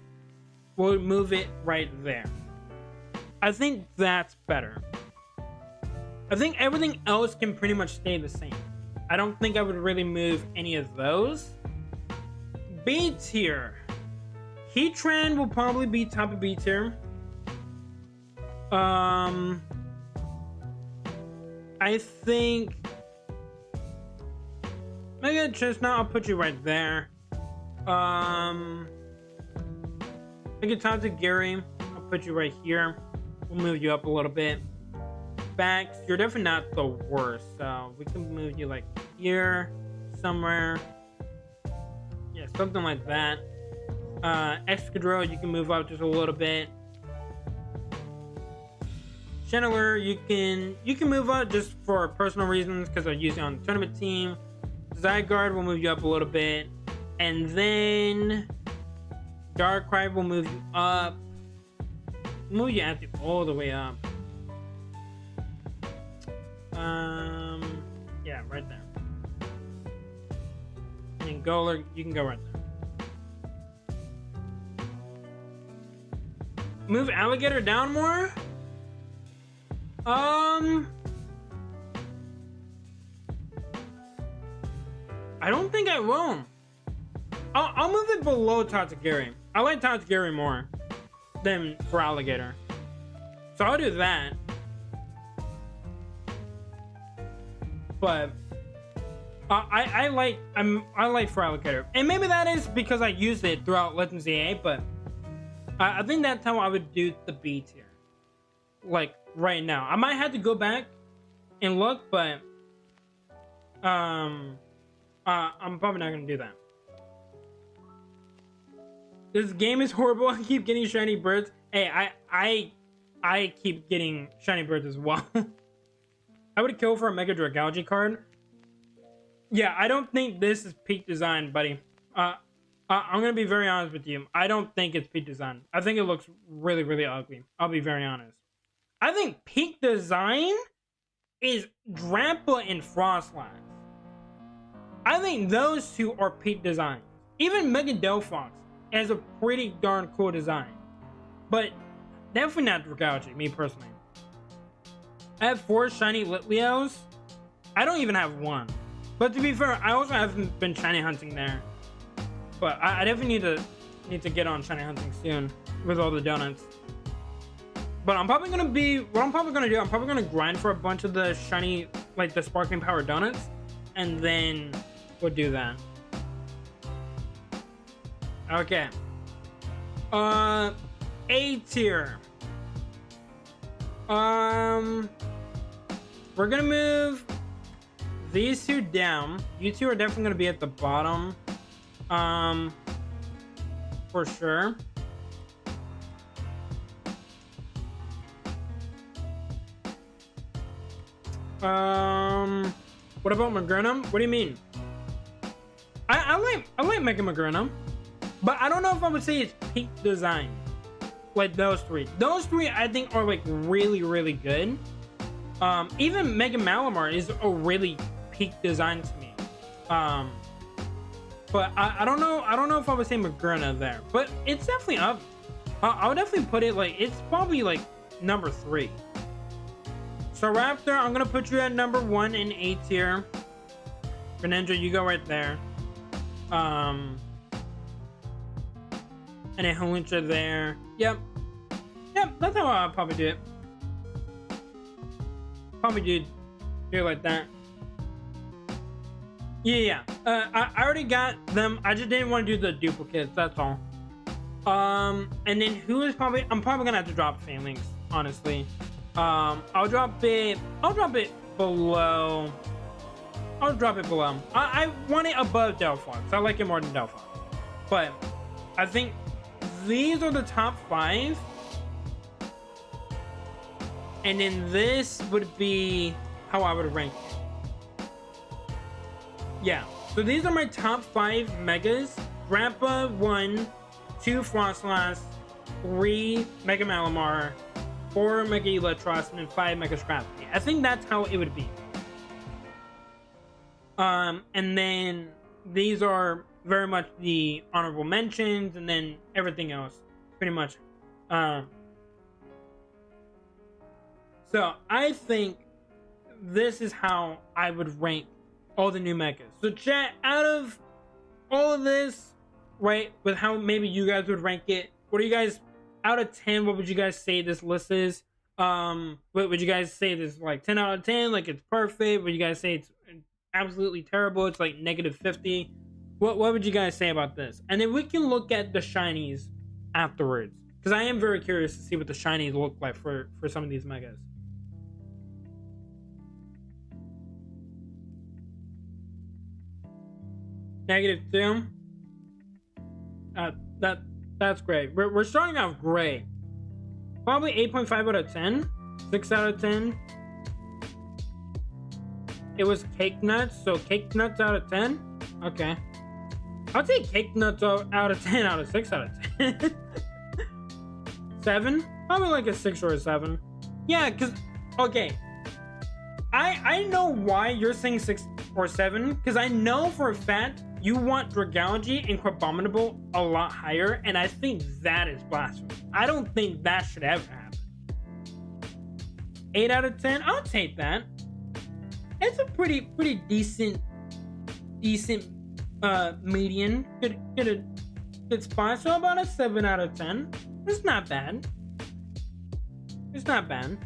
we'll move it right there. I think that's better. I think everything else can pretty much stay the same. I don't think I would really move any of those. B tier. Heatran will probably be top of B tier. I think Mega Chestnut, I'll put you right there. Mega Tatsugiri, I'll put you right here. We'll move you up a little bit. Bax, you're definitely not the worst, so we can move you like here somewhere. Yeah, something like that. Excadrill, you can move up just a little bit. Channeler, you can move up just for personal reasons because I use it on the tournament team. Zygarde will move you up a little bit, and then Darkrai will move you up. Move you actually all the way up. Yeah, right there. And then Golurk, you can go right there. Move Alligator down more? I don't think I will. I'll move it below Tatsugiri. I like Tatsugiri more than for Alligator, so I'll do that. But I like for Alligator, and maybe that is because I used it throughout Legends EA. But I think that's how I would do the B tier, like right now. I might have to go back and look, but I'm probably not gonna do that. This game is horrible. I keep getting shiny birds. Hey, I keep getting shiny birds as well. I would kill for a Mega Dragalge card. Yeah, I don't think this is peak design, buddy. I'm gonna be very honest with you. I don't think it's peak design. I think it looks really, really ugly. I'll be very honest. I think peak design is Drampa and Frostlass. I think those two are peak design. Even Mega Delphox has a pretty darn cool design, but definitely not Dragalge, me personally. I have 4 shiny Litleos. I don't even have 1. But to be fair, I also haven't been shiny hunting there. But I definitely need to get on shiny hunting soon with all the donuts. But I'm probably gonna do, I'm probably gonna grind for a bunch of the shiny, like the sparkling power donuts, and then we'll do that. Okay. A tier. We're gonna move these two down. You two are definitely gonna be at the bottom. For sure. What about Magrunum? What do you mean? I like Mega Magrunum, but I don't know if I would say it's peak design. Like those three. Those three I think are like really, really good. Even Mega Malamar is a really peak design to me. But I don't know if I would say Magruna there, but it's definitely up. I would definitely put it like, it's probably like number 3. So Raptor, I'm gonna put you at number 1 in A tier. Greninja, you go right there. And then Hawlucha there. Yep, that's how I'll probably do it. Probably do it like that. Yeah. I already got them. I just didn't want to do the duplicates. That's all. And then who is probably? I'm probably gonna have to drop Phalanx. Honestly, I'll drop it below. I'll drop it below. I want it above Delphox. I like it more than Delphox. But I think these are the top 5. And then this would be how I would rank it. Yeah. So these are my top 5 megas. Grandpa 1, 2 Frostlass, 3 Mega Malamar, 4 Mega Electros, and then 5 Mega Scrafty. I think that's how it would be. And then these are very much the honorable mentions, and then everything else, pretty much. So I think this is how I would rank all the new megas. So chat, out of all of this, right, with how maybe you guys would rank it, what are you guys, out of 10, what would you guys say this list is? Would you guys say this like 10 out of 10, like it's perfect? Would you guys say it's absolutely terrible, it's like -50? What would you guys say about this? And then we can look at the shinies afterwards, because I am very curious to see what the shinies look like for some of these megas. -2. That's great. We're starting off great. Probably 8.5 out of 10. 6 out of 10. It was cake nuts, so cake nuts out of 10. Okay. I'll take cake nuts out of 10 out of 6 out of 10. 7? Probably like a 6 or a 7. Yeah, because, okay. I know why you're saying 6 or 7, because I know for a fact you want Dragalge and Crabominable a lot higher, and I think that is blasphemy. I don't think that should ever happen. 8 out of 10? I'll take that. It's a pretty decent median. Good spot. So about a 7 out of 10. It's not bad. It's not bad.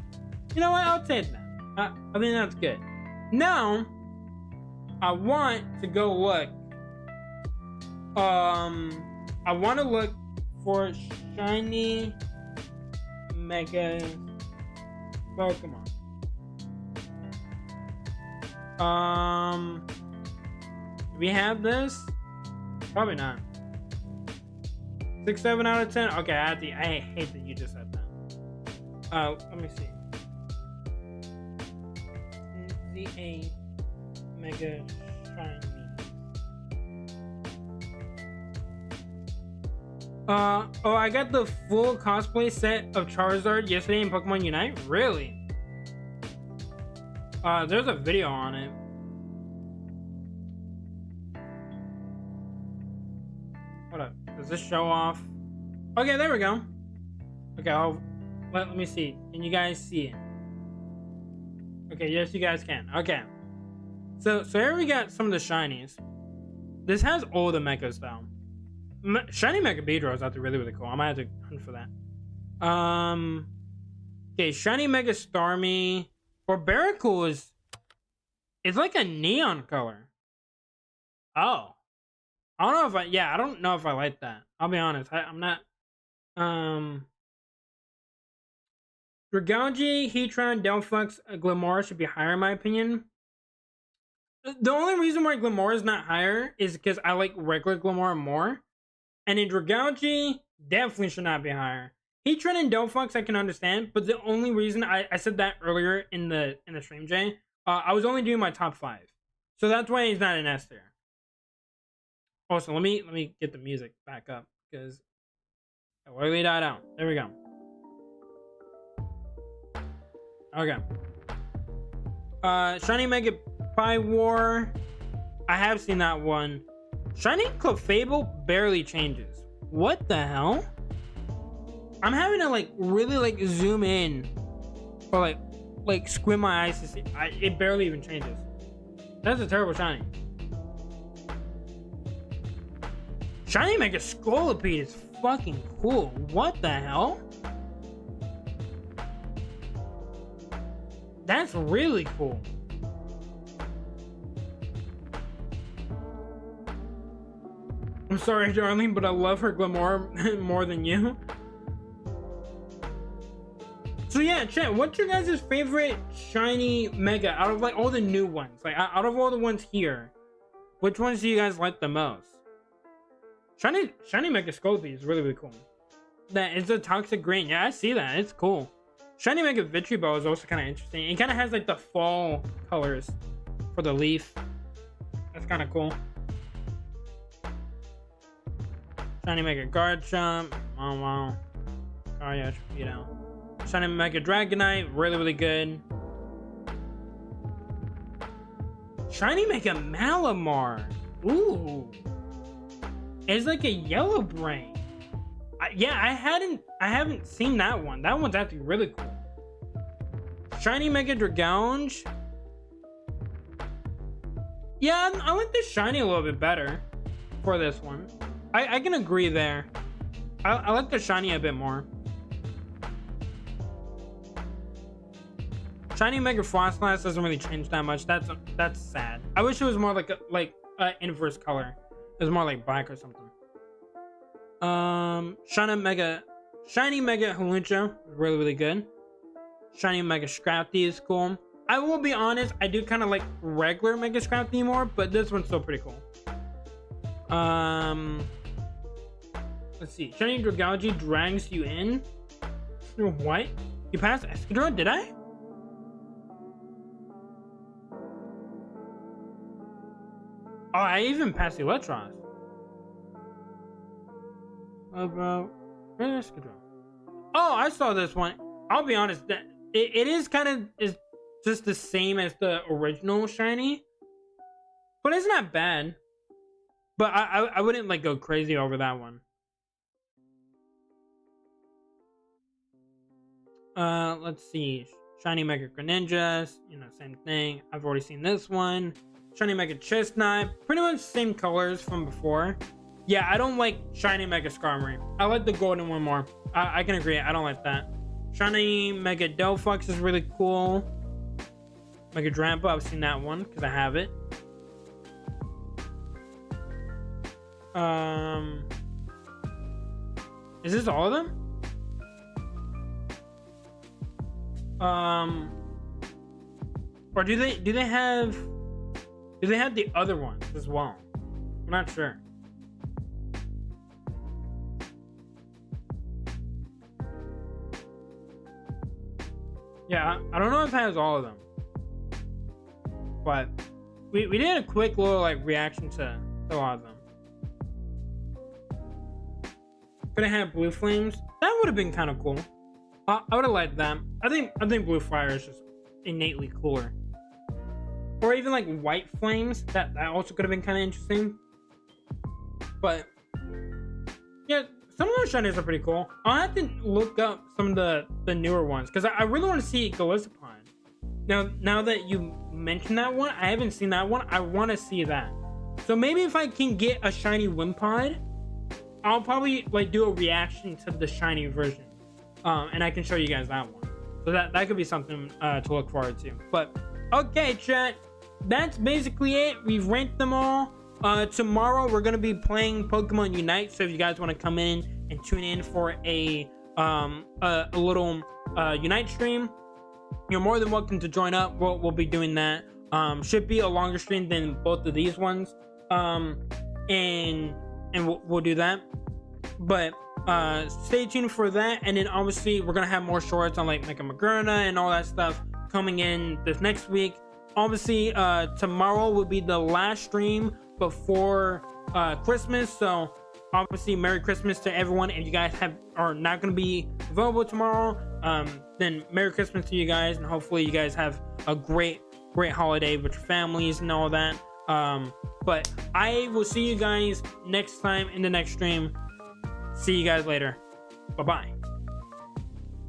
You know what? I'll take that. I think that's good. Now, I want to go look. I want to look for shiny mega Pokemon. Do we have this? Probably not. 6, 7 out of 10. Okay, I hate that you just said that. Let me see. ZA Mega Shiny. Oh, I got the full cosplay set of Charizard yesterday in Pokemon Unite. Really? There's a video on it. Hold up. Does this show off? Okay, there we go. Okay, let me see. Can you guys see it? Okay, yes, you guys can. Okay. So here we got some of the shinies. This has all the mechas though. Shiny Mega Beedrill is actually really cool. I might have to hunt for that. Okay, Shiny Mega Starmie or Barracool is. It's like a neon color. Oh, I don't know if I don't know if I like that. I'll be honest. I'm not. Dragalge, Heatran, Delphox, Glimmora should be higher in my opinion. The only reason why Glimmora is not higher is because I like regular Glimmora more. And in Dragalge, definitely should not be higher. Heatran and Delphox I can understand, but the only reason I said that earlier in the stream, Jay, I was only doing my top 5. So that's why he's not an S tier. Also, let me get the music back up because it literally died out. There we go. Okay. Shiny Mega War. I have seen that one. Shiny Clefable barely changes. What the hell? I'm having to really zoom in or squint my eyes to see. It barely even changes. That's a terrible shiny. Shiny Mega Scolipede is fucking cool. What the hell? That's really cool. I'm sorry, darling, but I love her Glimmora more than you. So yeah, chat, what's your guys' favorite shiny mega out of all the new ones? Out of all the ones here, which ones do you guys like the most? Shiny Mega Scolipede is really cool. That is a toxic green. Yeah, I see that. It's cool. Shiny Mega Vitriol is also kind of interesting. It kind of has the fall colors for the leaf. That's kind of cool. Shiny Mega Garchomp. Oh wow. Oh yeah, you know. Shiny Mega Dragonite, really good. Shiny Mega Malamar. Ooh. It's like a yellow brain. Yeah, I haven't seen that one. That one's actually really cool. Shiny Mega Dragalge. Yeah, I like the shiny a little bit better for this one. I can agree there. I like the shiny a bit more. Shiny Mega Frostlass doesn't really change that much. That's sad. I wish it was more like a inverse color. It was more like black or something. Shiny Mega Hawlucha, really good. Shiny Mega Scrafty is cool. I will be honest, I do kind of like regular Mega Scrafty more, but this one's still pretty cool. Let's see. Shiny Dragalge drags you in. What? You passed Escadron? Did I? Oh, I even passed Electros. About Escadron. Oh, I saw this one. I'll be honest, that it is kind of is just the same as the original shiny, but it's not bad. But I wouldn't like go crazy over that one. Let's see. Shiny Mega Greninja, you know, same thing. I've already seen this one. Shiny Mega Chestnut, pretty much same colors from before. Yeah, I don't like Shiny Mega Skarmory. I like the golden one more. I can agree, I don't like that. Shiny Mega Delphox is really cool. Mega Drampa, I've seen that one because I have it. Is this all of them? Or do they have the other ones as well? I'm not sure. Yeah, I don't know if it has all of them, but we did a quick little like reaction to a lot of them. Could have had Blue Flames. That would have been kind of cool. I would have liked that. I think Blue Fire is just innately cooler. Or even like White Flames. That also could have been kind of interesting. But yeah, some of those shinies are pretty cool. I'll have to look up some of the newer ones because I really want to see Gallipoli. Now that you mentioned that one, I haven't seen that one. I want to see that. So maybe if I can get a shiny Wimpod, I'll probably like do a reaction to the shiny version, and I can show you guys that one. So that could be something to look forward to. But okay, chat, that's basically it. We've ranked them all. Tomorrow we're gonna be playing Pokemon Unite. So if you guys want to come in and tune in for a little Unite stream, you're more than welcome to join up. We'll be doing that. Should be a longer stream than both of these ones. And we'll do that. But stay tuned for that. And then obviously we're gonna have more shorts on like Mega Magerna and all that stuff coming in this next week. Obviously tomorrow will be the last stream before Christmas, so obviously Merry Christmas to everyone. If you guys are not going to be available tomorrow, then Merry Christmas to you guys, and hopefully you guys have a great holiday with your families and all that. But I will see you guys next time in the next stream. See you guys later. Bye bye.